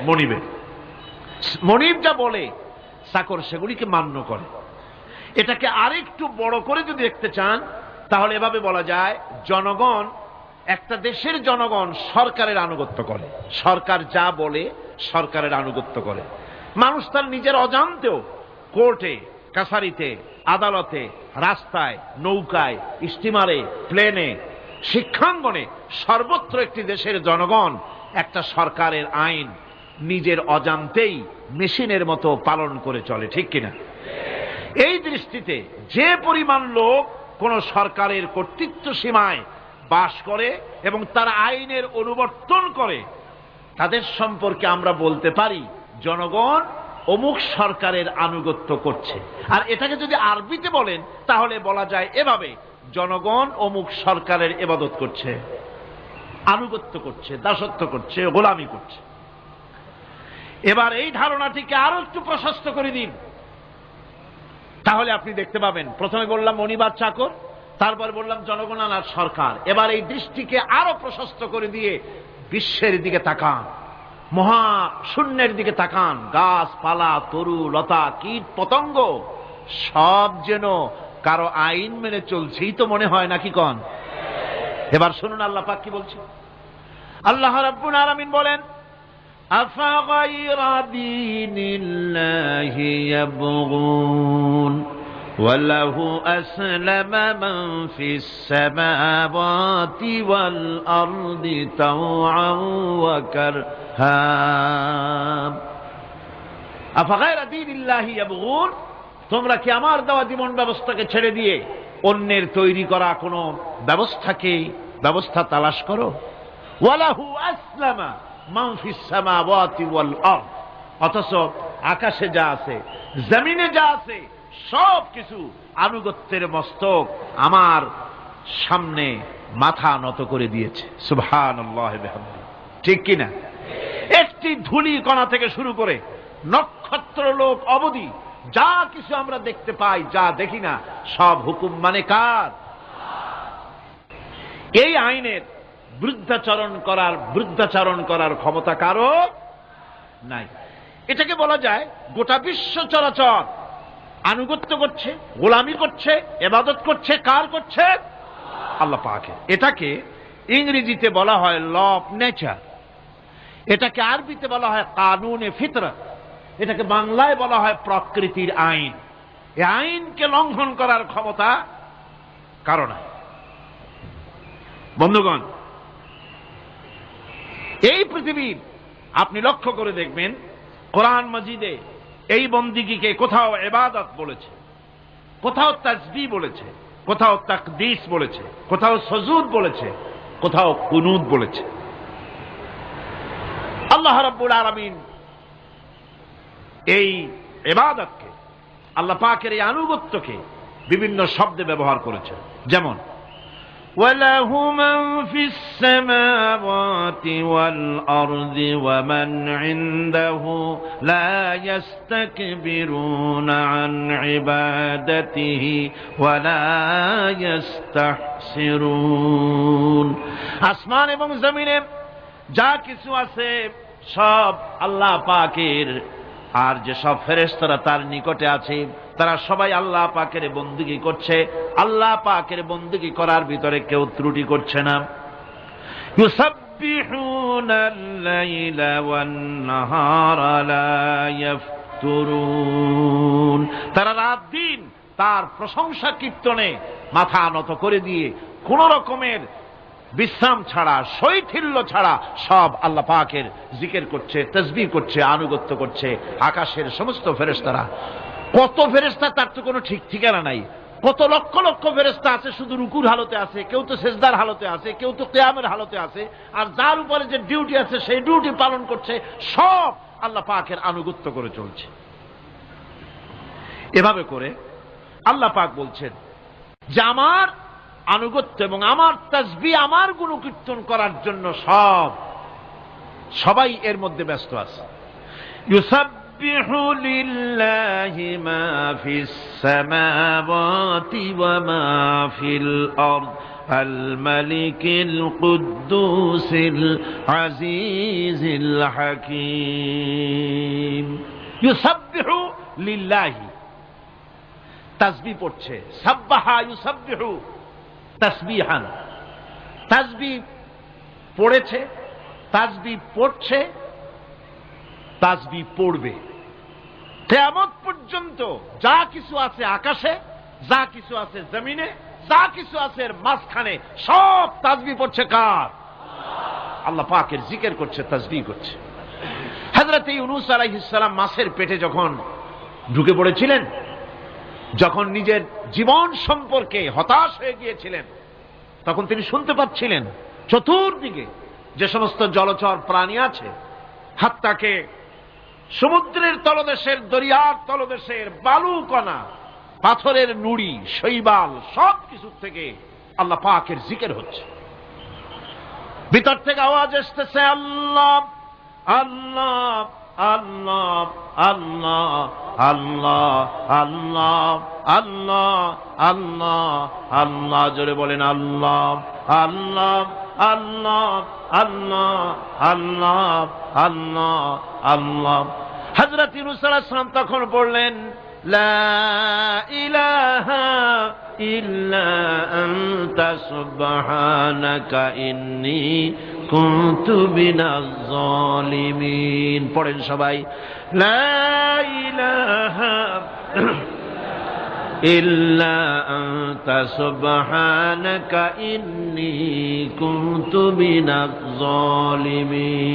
মনিবের। মনিব যা বলে চাকর সেগুলিকে মান্য করে। এটাকে আরেকটু বড় করে যদি দেখতে চান তাহলে এভাবে বলা যায়, জনগণ, একটা দেশের জনগণ সরকারের আনুগত্য করে। সরকার যা বলে সরকারের আনুগত্য করে। মানুষ তার নিজের অজান্তেও কোর্টে, কাছারিতে, আদালতে, রাস্তায়, নৌকায়, স্টিমারে, প্লেনে, শিক্ষাঙ্গনে, সর্বত্র একটি দেশের জনগণ একটা সরকারের আইন নিজের অজান্তেই মেশিনের মতো পালন করে চলে, ঠিক কিনা? এই দৃষ্টিতে যে পরিমাণ লোক কোন সরকারের কর্তৃত্ব সীমায় বাস করে এবং তারা আইনের অনুবর্তন করে, তাদের সম্পর্কে আমরা বলতে পারি জনগণ অমুক সরকারের আনুগত্য করছে। আর এটাকে যদি আরবিতে বলেন তাহলে বলা যায় এভাবে, জনগণ অমুক সরকারের ইবাদত করছে, আনুগত্য করছে, দাসত্ব করছে, গোলামি করছে। এবার এই ধারণাটিকে আরো একটু প্রশস্ত করে দিন, তাহলে আপনি দেখতে পাবেন, প্রথমে বললাম মনিবার চাকর, তারপর বললাম জনগণ আর সরকার। এবার এই দৃষ্টিকে আরো প্রশস্ত করে দিয়ে বিশ্বের দিকে তাকান, মহা শূন্যের দিকে তাকান। গাছপালা, তরু লতা, কীট পতঙ্গ সব যেন কারো আইন মেনে চলছেই তো মনে হয়, নাকি কন? এবার শুনুন আল্লাহ পাক কি বলছে। আল্লাহ রাব্বুল আলামিন বলেন, আফাগায়রা দীনিল্লাহি ইয়াবগুন ওয়ালাহু আসলামা মান ফিস সামাওয়াতি ওয়াল আরদি তাওআন ওয়া কারহা। আফাগায়রা দীনিল্লাহি ইয়াবগুন, তোমরা কি আমার দেওয়া জীবন ব্যবস্থাকে ছেড়ে দিয়ে অন্যের তৈরি করা কোন ব্যবস্থা তালাশ করো? ওয়ালাহু আসলামা মান ফিস সামাওয়াতি ওয়াল আরদ, অথচ আকাশে যা আছে, জমিনে যা আছে, সব কিছু আনুগত্যের মস্তক আমার সামনে মাথা নত করে দিয়েছে। সুবহানাল্লাহ বিহামদিহি, ঠিক কিনা? একটি ধূলি কণা থেকে শুরু করে নক্ষত্র লোক অবধি যা কিছু আমরা দেখতে পাই, যা দেখি না, সব হুকুম মানে কার? এই আইনের বৃদ্ধাচরণ করার ক্ষমতা কারো নাই। এটাকে বলা যায় গোটা বিশ্ব চরাচর আনুগত্য করছে, গোলামি করছে, ইবাদত করছে। কার করছে? আল্লাহ পাকের। এটাকে ইংরেজিতে বলা হয় ল অফ নেচার, এটাকে আরবিতে বলা হয় কানুনে ফিতরত, এটাকে বাংলায় বলা হয় প্রকৃতির আইন। এই আইনকে লঙ্ঘন করার ক্ষমতা কারো নাই। বন্ধুগণ, এই পৃথিবীর আপনি লক্ষ্য করে দেখবেন কোরআন মাজিদে এই বন্দিগিকে কোথাও ইবাদত বলেছে, কোথাও তাসবিহ বলেছে, কোথাও তাকদীস বলেছে, কোথাও সুজুদ বলেছে, কোথাও কুনুত বলেছে। আল্লাহ রাব্বুল আলামিন এই ইবাদতকে, আল্লাহ পাকের এই আনুগত্যকে বিভিন্ন শব্দে ব্যবহার করেছেন। যেমন وَلَهُ مَنْ فِي السَّمَاوَاتِ وَالْأَرْضِ وَمَنْ عِنْدَهُ لَا يَسْتَكْبِرُونَ عَنْ عِبَادَتِهِ وَلَا يَسْتَحْسِرُونَ। আসমান এবং জমিনে যা কিছু আছে সব আল্লাহ পাকের, আর যে সব ফেরেশতারা তার নিকটে আছে তারা সবাই আল্লাহ পাকের বন্দেগী করছে। আল্লাহ পাকের বন্দেগী করার ভিতরে কেউ ত্রুটি করছে না। ইউসাব্বিহুনাল লাইলা ওয়ান নাহারা লা ইয়াফতুরুন। তারা রাত দিন তার প্রশংসা কীর্তনে মাথা নত করে দিয়ে কোন রকমের বিশ্রাম ছাড়া, শৈথিল্য ছাড়া সব আল্লাহ পাকের জিকির করছে, তাসবিহ করছে, আনুগত্য করছে। আকাশের সমস্ত ফেরেশতারা, কত ফেরেশতা তার তো কোনো ঠিক ঠিকানা নাই। কত লক্ষ লক্ষ ফেরেশতা আছে শুধু রুকুর হালতে আছে, কেউ তো সেজদার হালতে আছে, কেউ তো কিয়ামের হালতে আছে। আর যার উপরে যে ডিউটি আছে সেই ডিউটি পালন করছে, সব আল্লাহ পাকের আনুগত্য করে চলছে। এভাবে করে আল্লাহ পাক বলছেন যে আমার আনুগত্য এবং আমার তাসবিহ, আমার গুণকীর্তন করার জন্য সবাই এর মধ্যে ব্যস্ত আছে। ইউসাব্বিহু লিল্লাহি মা ফিস সামাওয়াতি ওয়া মা ফিল আরদ আল মালিকিল কুদ্দুসিল আজিজিল হাকীম। ইউসাব্বিহু লিল্লাহি, তাসবিহ পড়ছে, সাব্বাহা ইউসাব্বিহু তাসবিহান। তাসবিহ পড়েছে, তাসবিহ পড়ছে, তাসবিহ পড়বে। কিয়ামত পর্যন্ত যা কিছু আছে আকাশে, যা কিছু আছে জমিনে, যা কিছু আছে এর মাঝখানে, সব তাসবিহ পড়ছে কার? আল্লাহ পাকের জিকির করছে, তাসবিহ করছে। হযরত ইউনূস আলাইহিস সালাম মাছের পেটে যখন ঢুকে পড়েছিলেন, যখন নিজের জীবন সম্পর্কে হতাশ হয়ে গিয়েছিলেন, তখন তিনি শুনতে পাচ্ছিলেন চতুর্দিকে যে সমস্ত জলচর প্রাণী আছে, হাত্তাকে সমুদ্রের তলদেশের, দরিয়ার তলদেশের বালুকণা, পাথরের নুড়ি, শৈবাল, সব কিছু থেকে আল্লাহ পাকের জিকির হচ্ছে। ভিতর থেকে আওয়াজ আসতেছে আল্লাহ আল্লাহ আল্লাহ আল্লাহ আল্লাহ আল্লাহ আল্লাহ আল্লাহ আল্লাহ। জোরে বলেন আল্লাহ আল্লাহ আল্লাহ আল্লাহ আল্লাহ আল্লাহ আল্লাহ। হযরত ইউনূস আলাইহিস সালাম তখন বললেন লা ইলাহা ইল্লা আনতা সুবহানাকা ইন্নী কুনতু মিনাজ জালিমিন। পড়েন সবাই, লা ইলাহা ইল্লা আনতা সুবহানাকা ইন্নী কুনতু মিনাজ জালিমিন।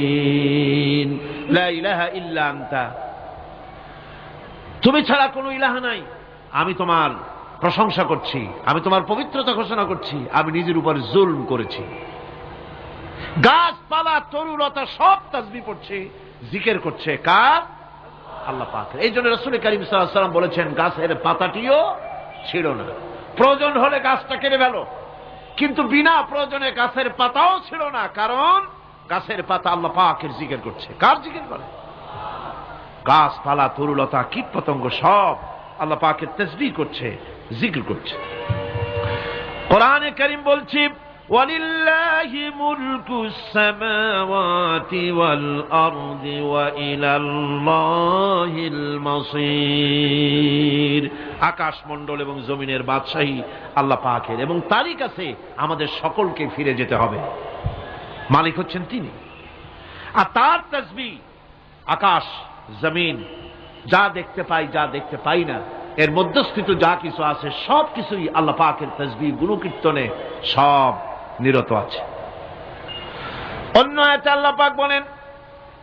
লা ইলাহা ইল্লা আনতা, তুমি ছাড়া কোনো ইলাহ নাই। আমি তোমার প্রশংসা করছি, আমি তোমার পবিত্রতা ঘোষণা করছি। আমি নিজের উপর জুলম করেছি। গাছপালা, তরুলতা সব তাসবিহ পড়ছে, জিকির করছে কার? আল্লাহ পাক। এই জন্য রাসূল কারীম সাল্লাল্লাহু আলাইহি ওয়াসাল্লাম বলেছেন গাছের পাতাটিও ছিল না, প্রয়োজন হলে গাছটা কেটে ফেলো, কিন্তু বিনা প্রয়োজনে গাছের পাতাও ছিল না, কারণ গাছের পাতা আল্লাহ পাকের জিকির করছে। কার জিকির করে? গাছপালা, তরুলতা, কীট পতঙ্গ সব আল্লাহ পাকের তাসবিহ করছে, জিকির করছে। কোরআনে কারীম বলছে ওয়ালিল্লাহি মুলকুস সামাওয়াতি ওয়াল আরদি ওয়া ইলাল্লাহিল মাসীর। আকাশমণ্ডল এবং জমিনের বাদশাহী আল্লাহ পাকের, এবং তারই কাছে আমাদের সকলকে ফিরে যেতে হবে। মালিক হচ্ছেন তিনি। আর তার তাসবিহ আকাশ, জমিন, যা দেখতে পাই, যা দেখতে পাই না, এর মধ্যস্থিত যা কিছু আছে সব কিছুই আল্লাহ পাকের তাসবিহ গুণকীর্তনে সব নিরত আছে। অন্য আয়াতে আল্লাহ পাক বলেন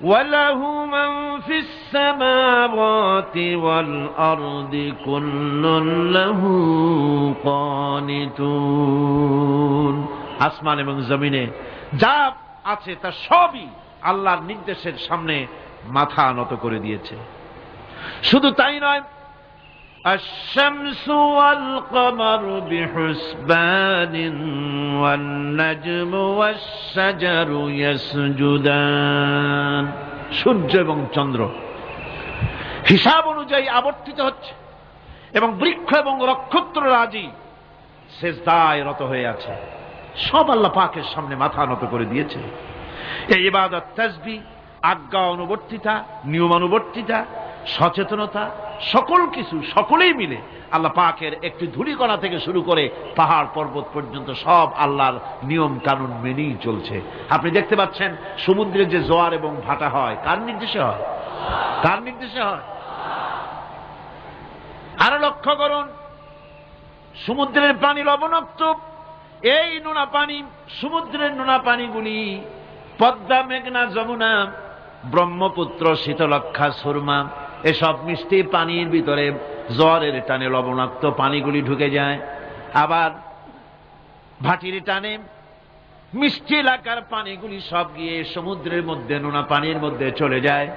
ওয়ালাহু মান ফিস সামাওয়াতি ওয়াল আরদি কুল্লুন লাহু কানিতুন। আসমান এবং জমিনে যা আছে তা সবই আল্লাহর নির্দেশের সামনে মাথা নত করে দিয়েছে। শুধু তাই নয়, আশ-শামসু ওয়াল কমারু বিহুসবানিন ওয়ান নাজমু ওয়াশ-শাজারু ইয়াসজুদান। সূর্য এবং চন্দ্র হিসাব অনুযায়ী আবর্তিত হচ্ছে, এবং বৃক্ষ এবং নক্ষত্ররাজি সেজদায় রত হয়ে আছে। সব আল্লাহ পাকের সামনে মাথা নত করে দিয়েছে। এই ইবাদত, তাসবিহ, আজ্ঞা অনুবর্তিতা, নিয়মানুবর্তিতা, সচেতনতা, সকল কিছু সকলেই মিলে আল্লাহ পাকের একটি ধূলিকণা থেকে শুরু করে পাহাড় পর্বত পর্যন্ত সব আল্লাহর নিয়ম কানুন মেনেই চলছে। আপনি দেখতে পাচ্ছেন সমুদ্রে যে জোয়ার এবং ভাটা হয় কার নির্দেশে হয়? কার নির্দেশে হয়? আরো লক্ষ্য করুন, সমুদ্রের পানি লবণাক্ত। এই নোনা পানি, সমুদ্রের নোনা পানিগুলি পদ্মা, মেঘনা, যমুনা, ব্রহ্মপুত্র, শীতলক্ষা, সুরমা, এসব মিষ্টি পানির ভিতরে জোয়ারের টানে লবণাক্ত পানিগুলি ঢুকে যায়। আবার ভাটির টানে মিষ্টি এলাকার পানিগুলি সব গিয়ে সমুদ্রের মধ্যে নোনা পানির মধ্যে চলে যায়।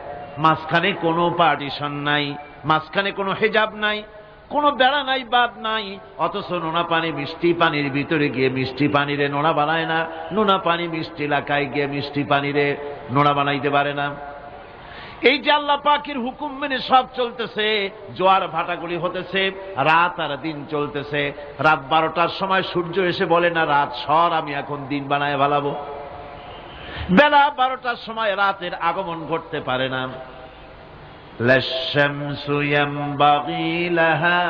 মাঝখানে কোনো পার্টিশন নাই, মাঝখানে কোনো হেজাব নাই, কোনো বেড়া নাই, বাদ নাই। অথচ নোনা পানি মিষ্টি পানির ভিতরে গিয়ে মিষ্টি পানিরে নোনা বানায় না, নোনা পানি মিষ্টি এলাকায় গিয়ে মিষ্টি পানিরে নোনা বানাইতে পারে না। এই যে আল্লাহ পাকের হুকুম মেনে সব চলতেছে, জোয়ার ভাটাগুলি হতেছে, রাত আর দিন চলতেছে। রাত 12টার সময় সূর্য এসে বলে না রাত সর, আমি এখন দিন বানায় ভালাবো। বেলা 12টার সময় রাতের আগমন ঘটতে পারে না। লাশ-শামসু ইয়ানবাগী লাহা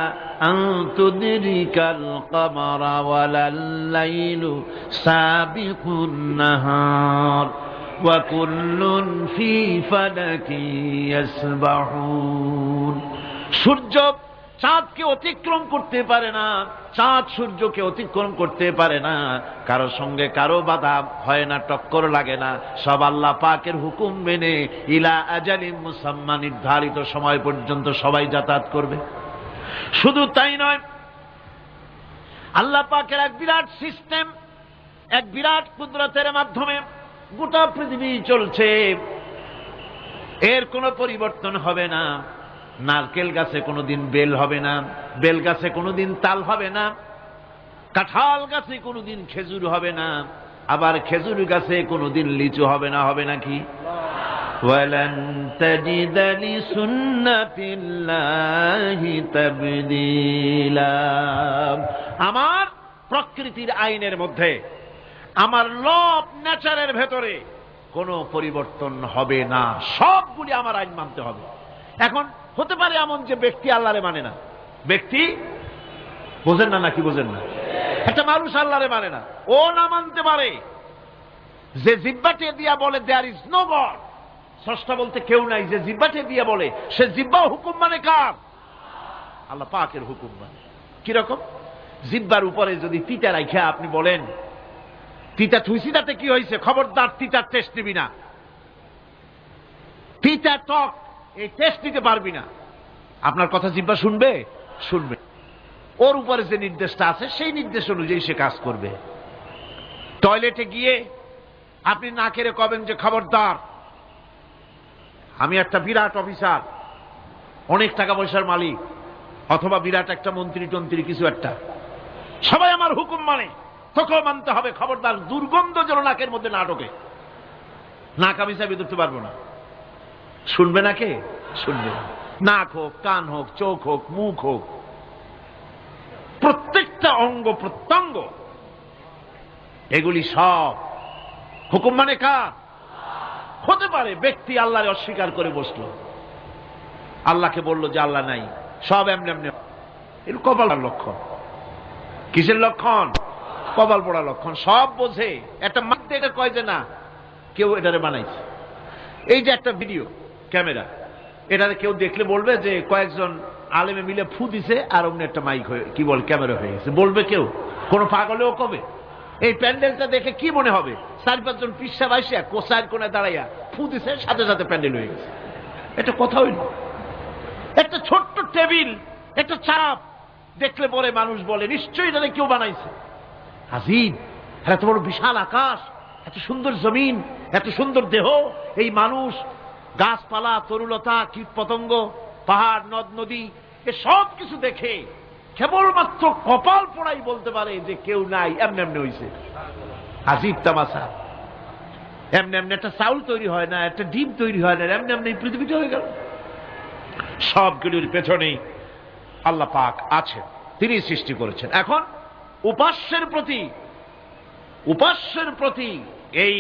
আন তুদরিকাল কমারা ওয়ালাল লাইলু সাবিকুন নাহার ওয়া কুল্লুন ফি ফালাকি ইয়াসবাহুন। সূর্য চাঁদকে অতিক্রম করতে পারে না, চাঁদ সূর্যকে অতিক্রম করতে পারে না। কারো সঙ্গে কারো বাধা হয় না, টক্কর লাগে না। সব আল্লাহ পাকের হুকুম মেনে ইলা আজালিন মুসাম্মা, নির্ধারিত সময় পর্যন্ত সবাই যাতায়াত করবে। শুধু তাই নয়, আল্লাহ পাকের এক বিরাট সিস্টেম, এক বিরাট কুদরতের মাধ্যমে গোটা পৃথিবী চলছে। এর কোনো পরিবর্তন হবে না। নারকেল গাছে কোনোদিন বেল হবে না, বেল গাছে কোনোদিন তাল হবে না, কাঁঠাল গাছে কোনোদিন খেজুর হবে না, আবার খেজুর গাছে কোনোদিন লিচু হবে না। হবে নাকি? ওয়ালান তাজিদা লিসুন্নাতিল্লাহি তাবদীলা। আমার প্রকৃতির আইনের মধ্যে, আমার ল অফ নেচারের ভেতরে কোনো পরিবর্তন হবে না। সবগুলি আমার আইন মানতে হবে। এখন হতে পারে এমন যে ব্যক্তি আল্লাহরে মানে না, ব্যক্তি বোঝেন না নাকি বোঝেন না? একটা মানুষ আল্লাহরে মানে না, ও না মানতে পারে। যে জিহ্বাটে দিয়া বলে দেয়ার ইজ নো গড, স্রষ্টা বলতে কেউ নাই, যে জিহ্বাটে দিয়ে বলে সে জিহ্বা হুকুম মানে কার? আল্লাহ পাকের হুকুম মানে। কিরকম? জিহ্বার উপরে যদি তিতা রাখা আপনি বলেন তিতা থুইছি তাতে কি হয়েছে, খবরদার তিতার টেস্ট নিবি না, তিতা টক এই টেস্ট নিতে পারবি না। আপনার কথা জিহ্বা শুনবে? শুনবে। ওর উপরে যে নির্দেশটা আছে সেই নির্দেশ অনুযায়ী সে কাজ করবে। টয়লেটে গিয়ে আপনি নাকেরে কবেন যে খবরদার, আমি একটা বিরাট অফিসার, অনেক টাকা পয়সার মালিক, অথবা বিরাট একটা মন্ত্রী টন্ত্রী কিছু একটা, সবাই আমার হুকুম মানে, তোকেও মানতে হবে, খবরদার দুর্গন্ধ যেন নাকের মধ্যে না ঢোকে। নাক আমি চাবি ধরতে পারবো না। শুনবে না কে? শুনলেন? নাক হোক, কান হোক, চোখ হোক, মুখ হোক, প্রত্যেকটা অঙ্গ প্রত্যঙ্গ, এগুলি সব হুকুম মানে কার? হতে পারে ব্যক্তি আল্লাহরে অস্বীকার করে বসলো, আল্লাহকে বলল যে আল্লাহ নাই, সব এমনি এমনি। এর কপালের লক্ষণ। কিসের লক্ষণ? কপাল পড়া লক্ষণ। সব বোঝে, একটা মাঠে এটা কয় যে না কেউ এটারে বানাইছে। এই যে একটা ভিডিও ক্যামেরা, এটারে কেউ দেখলে বলবে যে কয়েকজন আলেমে মিলে ফু দিছে আর অমনি একটা মাইক হয়ে কি বল ক্যামেরা হয়ে গেছে, বলবে কেউ? কোন পাগলেও কবে? এই প্যান্ডেলটা দেখে কি মনে হবে? 4-5 জন পিসা বাইসা কোসাইর কোনে দাঁড়াইয়া ফু দিছে, সাথে সাথে প্যান্ডেল হয়ে গেছে। এটা কথা হইল? একটা ছোট্ট টেবিল, একটা চাপ দেখলে পরে মানুষ বলে নিশ্চয়ই এটা কেউ বানাইছে। আজীব, এত বড় বিশাল আকাশ, এত সুন্দর জমিন, এত সুন্দর দেহ, এই মানুষ, গাছপালা, তরুলতা, কীট পতঙ্গ, পাহাড়, নদ নদী, এ সব কিছু দেখে কেবলমাত্র কপাল পোড়াই বলতে পারে যে কেউ নাই, এমনি এমনি হয়েছে। আজীব তামাশা। এমনি এমনি একটা চাউল তৈরি হয় না, একটা ডিম তৈরি হয় না, এমনি এমনি পৃথিবীটা হয়ে গেল। সবগুলির পেছনেই আল্লাহ পাক আছেন, তিনি সৃষ্টি করেছেন। এখন উপাস্যের প্রতি এই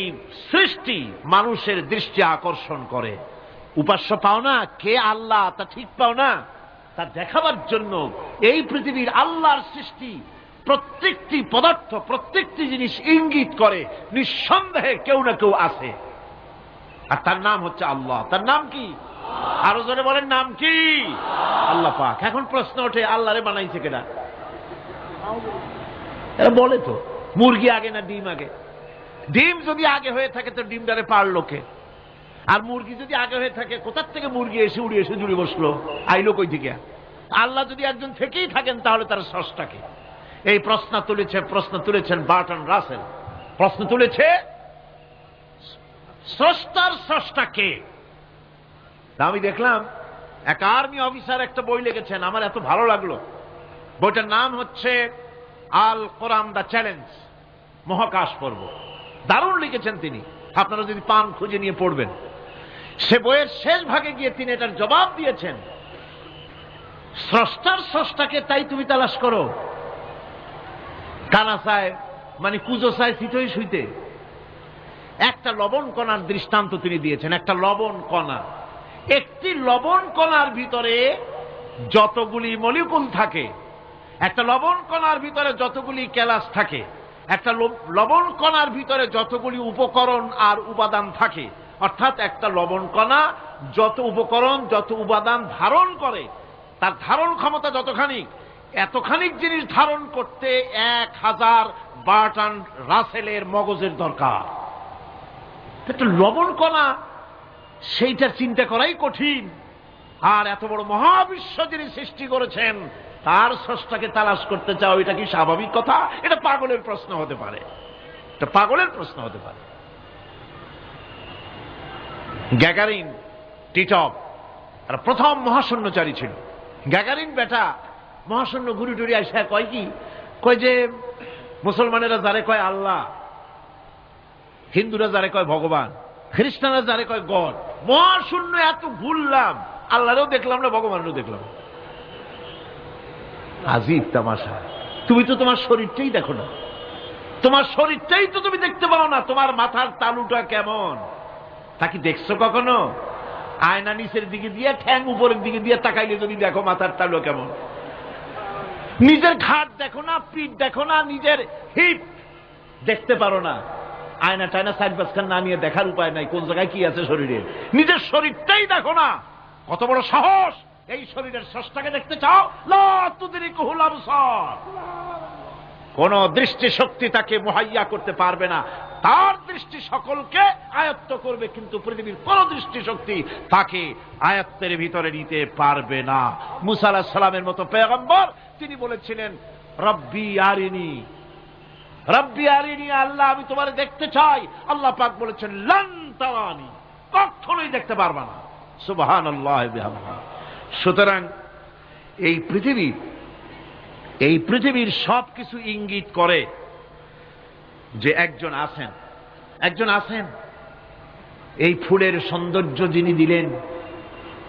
সৃষ্টি মানুষের দৃষ্টি আকর্ষণ করে। উপাস্য পাও না কে আল্লাহ তা ঠিক পাও না, তা দেখাবার জন্য এই পৃথিবীর আল্লাহর সৃষ্টি প্রত্যেকটি পদার্থ, প্রত্যেকটি জিনিস ইঙ্গিত করে নিঃসন্দেহে কেউ না কেউ আছে, আর তার নাম হচ্ছে আল্লাহ। তার নাম কি? আরো জোরে বলেন, নাম কি? আল্লাহ পাক। এখন প্রশ্ন ওঠে আল্লাহরে বানাইছে কেনা? এরা বলে তো মুরগি আগে না ডিম আগে? ডিম যদি আগে হয়ে থাকে তো ডিমটারে পারলো কে? আর মুরগি যদি আগে হয়ে থাকে কোথার থেকে মুরগি এসে উড়ে এসে জুড়ে বসলো, আইলো কই থেকে? আল্লাহ যদি একজন থেকেই থাকেন তাহলে তার স্রষ্টাকে? এই প্রশ্ন তুলেছেন বার্টন রাসেল। প্রশ্ন তুলেছে স্রষ্টার স্রষ্টাকে। আমি দেখলাম এক আর্মি অফিসার একটা বই লিখেছেন, আমার এত ভালো লাগলো। বইটার নাম হচ্ছে আল কোরআন দ্য চ্যালেঞ্জ, মহাকাশ পর্ব। দারুণ লিখেছেন তিনি, আপনারা যদি পান খুঁজে নিয়ে পড়বেন। সে বইয়ের শেষ ভাগে গিয়ে তিনি এটার জবাব দিয়েছেন, স্রষ্টার স্রষ্টাকে তাই তুমি তালাশ করো, কানা চায় মানে কুজো চায় চিতই শুইতে। একটা লবণ কণার দৃষ্টান্ত তিনি দিয়েছেন। একটা লবণ কণা, একটি লবণ কণার ভিতরে যতগুলি মলিকুল থাকে, একটা লবণ কণার ভিতরে যতগুলি ক্যালাস থাকে, একটা লবণ কণার ভিতরে যতগুলি উপকরণ আর উপাদান থাকে, অর্থাৎ একটা লবণ কণা যত উপকরণ যত উপাদান ধারণ করে, তার ধারণ ক্ষমতা যতখানি, এতখানিক জিনিস ধারণ করতে 1000 বার্টন রাসেলের মগজের দরকার। একটা লবণ কণা, সেইটার চিন্তা করাই কঠিন। আর এত বড় মহাবিশ্ব যিনি সৃষ্টি করেছেন তার স্রষ্টাকে তালাশ করতে চাও, এটা কি স্বাভাবিক কথা? এটা পাগলের প্রশ্ন হতে পারে, এটা পাগলের প্রশ্ন হতে পারে। গ্যাগারিন টিটপ আর প্রথম মহাশূন্যচারী ছিল। গ্যাগারিন বেটা মহাশূন্য ঘুরি টুরি আসা কয় কি, কয় যে মুসলমানেরা যারে কয় আল্লাহ, হিন্দুরা যারে কয় ভগবান, খ্রিস্টানরা যারে কয় গড, মহাশূন্য এত ঘুরলাম, আল্লাহরেও দেখলাম না, ভগবানেরও দেখলাম। আজীব তামাশা। তুমি তো তোমার শরীরটাই দেখো না, তোমার শরীরটাই তো তুমি দেখতে পাও না। তোমার মাথার তালুটা কেমন তা কি দেখছো কখনো? আয়না নিচের দিকে দিয়ে ঠ্যাং উপরের দিকে দিয়ে তাকাইলে যদি দেখো মাথার তালু কেমন। নিজের ঘাট দেখো না, পিঠ দেখো না, নিজের হিপ দেখতে পারো না। আয়না টায়না সাইড বাসখান না নিয়ে দেখার উপায় নাই কোন জায়গায় কি আছে শরীরে। নিজের শরীরটাই দেখো না, কত বড় সাহস! এই শরীরের স্রষ্টাকে দেখতে চাও? লা তুদরিকুহুল আবসার। কোন দৃষ্টি শক্তি তাকে মুহাইয়া করতে পারবে না। তার দৃষ্টি সকলকে আয়ত্ত করবে, কিন্তু পৃথিবীর কোন দৃষ্টি শক্তি তাকে আয়ত্তের ভিতরে নিতে পারবে না। মুসা আলাইহিস সালামের মতো পয়গম্বর, তিনি বলেছিলেন রব্বি আরিনি, রব্বি আরিনি, আল্লাহ আমি তোমার দেখতে চাই। আল্লাহ পাক বলেছেন লান তারানি, কখনোই দেখতে পারবা না। সুবহানাল্লাহ বিহামদিহি। সুতরাং এই পৃথিবীর সবকিছু ইঙ্গিত করে যে একজন আছেন। এই ফুলের সৌন্দর্য যিনি দিলেন,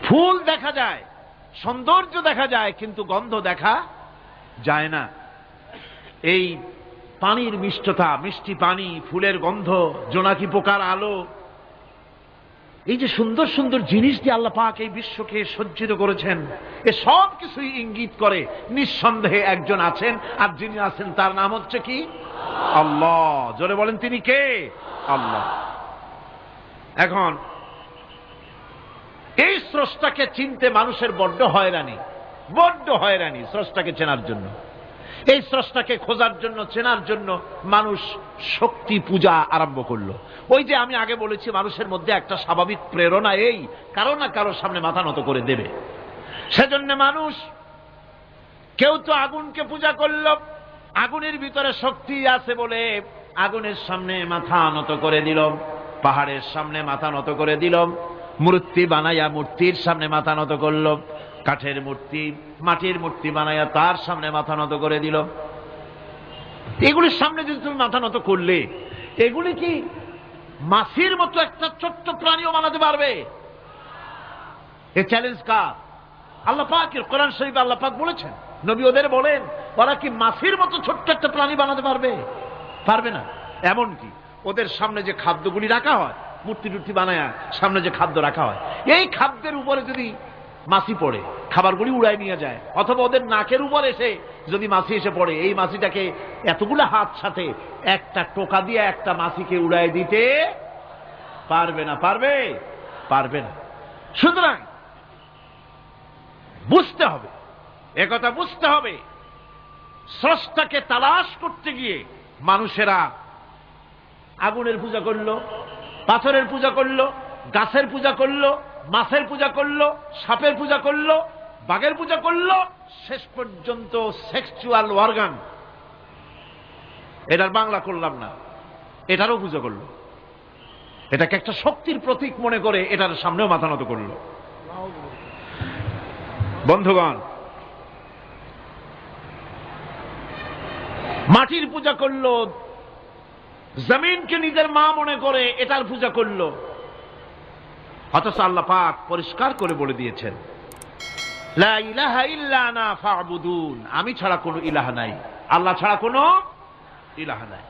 ফুল দেখা যায়, সৌন্দর্য দেখা যায়, কিন্তু গন্ধ দেখা যায় না। এই পানির মিষ্টতা, মিষ্টি পানি, ফুলের গন্ধ, জোনাকি পোকার আলো, এই যে সুন্দর সুন্দর জিনিস দিয়ে আল্লাহ পাক এই বিশ্বকে সজ্জিত করেছেন, এ সব কিছুই ইঙ্গিত করে নিঃসন্দেহে একজন আছেন, আর যিনি আছেন তার নাম হচ্ছে কি? আল্লাহ। জোরে বলেন, তিনি কে? আল্লাহ। এখন এই স্রষ্টাকে চিনতে মানুষের বড্ড হয়রানি স্রষ্টাকে চেনার জন্য। এই স্রষ্টাকে খোঁজার জন্য, চেনার জন্য মানুষ শক্তি পূজা আরম্ভ করলো। ওই যে আমি আগে বলেছি, মানুষের মধ্যে একটা স্বাভাবিক প্রেরণা এই কারো না কারো সামনে মাথা নত করে দেবে। সেজন্য মানুষ, কেউ তো আগুনকে পূজা করল, আগুনের ভিতরে শক্তি আছে বলে আগুনের সামনে মাথা নত করে দিল, পাহাড়ের সামনে মাথা নত করে দিল, মূর্তি বানাইয়া মূর্তির সামনে মাথা নত করল, কাঠের মূর্তি, মাটির মূর্তি বানাইয়া তার সামনে মাথা নত করে দিল। এগুলির সামনে যদি তুমি মাথা নত করলে, এগুলি কি মাছির মতো একটা ছোট্ট প্রাণীও বানাতে পারবে? এ চ্যালেঞ্জ কার? আল্লাহ পাকের। কোরআন শরীফে আল্লাহ পাক বলেছেন, নবী ওদের বলেন, ওরা কি মাছির মতো ছোট্ট একটা প্রাণী বানাতে পারবে? পারবে না। এমনকি ওদের সামনে যে খাদ্যগুলি রাখা হয়, মূর্তি টুর্তি বানায়া সামনে যে খাদ্য রাখা হয়, এই খাদ্যের উপরে যদি মাছি পড়ে, খাবারগুলি উড়াই নিয়ে যায়, অথবা ওদের নাকের উপর এসে যদি মাছি এসে পড়ে, এই মাছিটাকে এতগুলো হাত সাথে একটা টোকা দিয়ে একটা মাছিকে উড়াই দিতে পারবে না। পারবে না। সুতরাং বুঝতে হবে, একথা বুঝতে হবে, স্রষ্টাকে তালাশ করতে গিয়ে মানুষেরা আগুনের পূজা করলো, পাথরের পূজা করলো, গাছের পূজা করলো, মাছের পূজা করলো, সাপের পূজা করলো, বাঘের পূজা করলো, শেষ পর্যন্ত সেক্সুয়াল অর্গান, এটার বাংলা করলাম না, এটারও পূজা করলো। এটাকে একটা শক্তির প্রতীক মনে করে এটার সামনেও মাথা নত করলো। বন্ধুগণ, মাটির পূজা করলো, জমিনকে নিজের মা মনে করে এটার পূজা করলো। অথচ আল্লাহ পাক পরিষ্কার করে বলে দিয়েছেন, লা ইলাহা ইল্লা আনা ফা'বুদুন, আমি ছাড়া কোনো ইলাহ নাই, আল্লাহ ছাড়া কোনো ইলাহ নাই।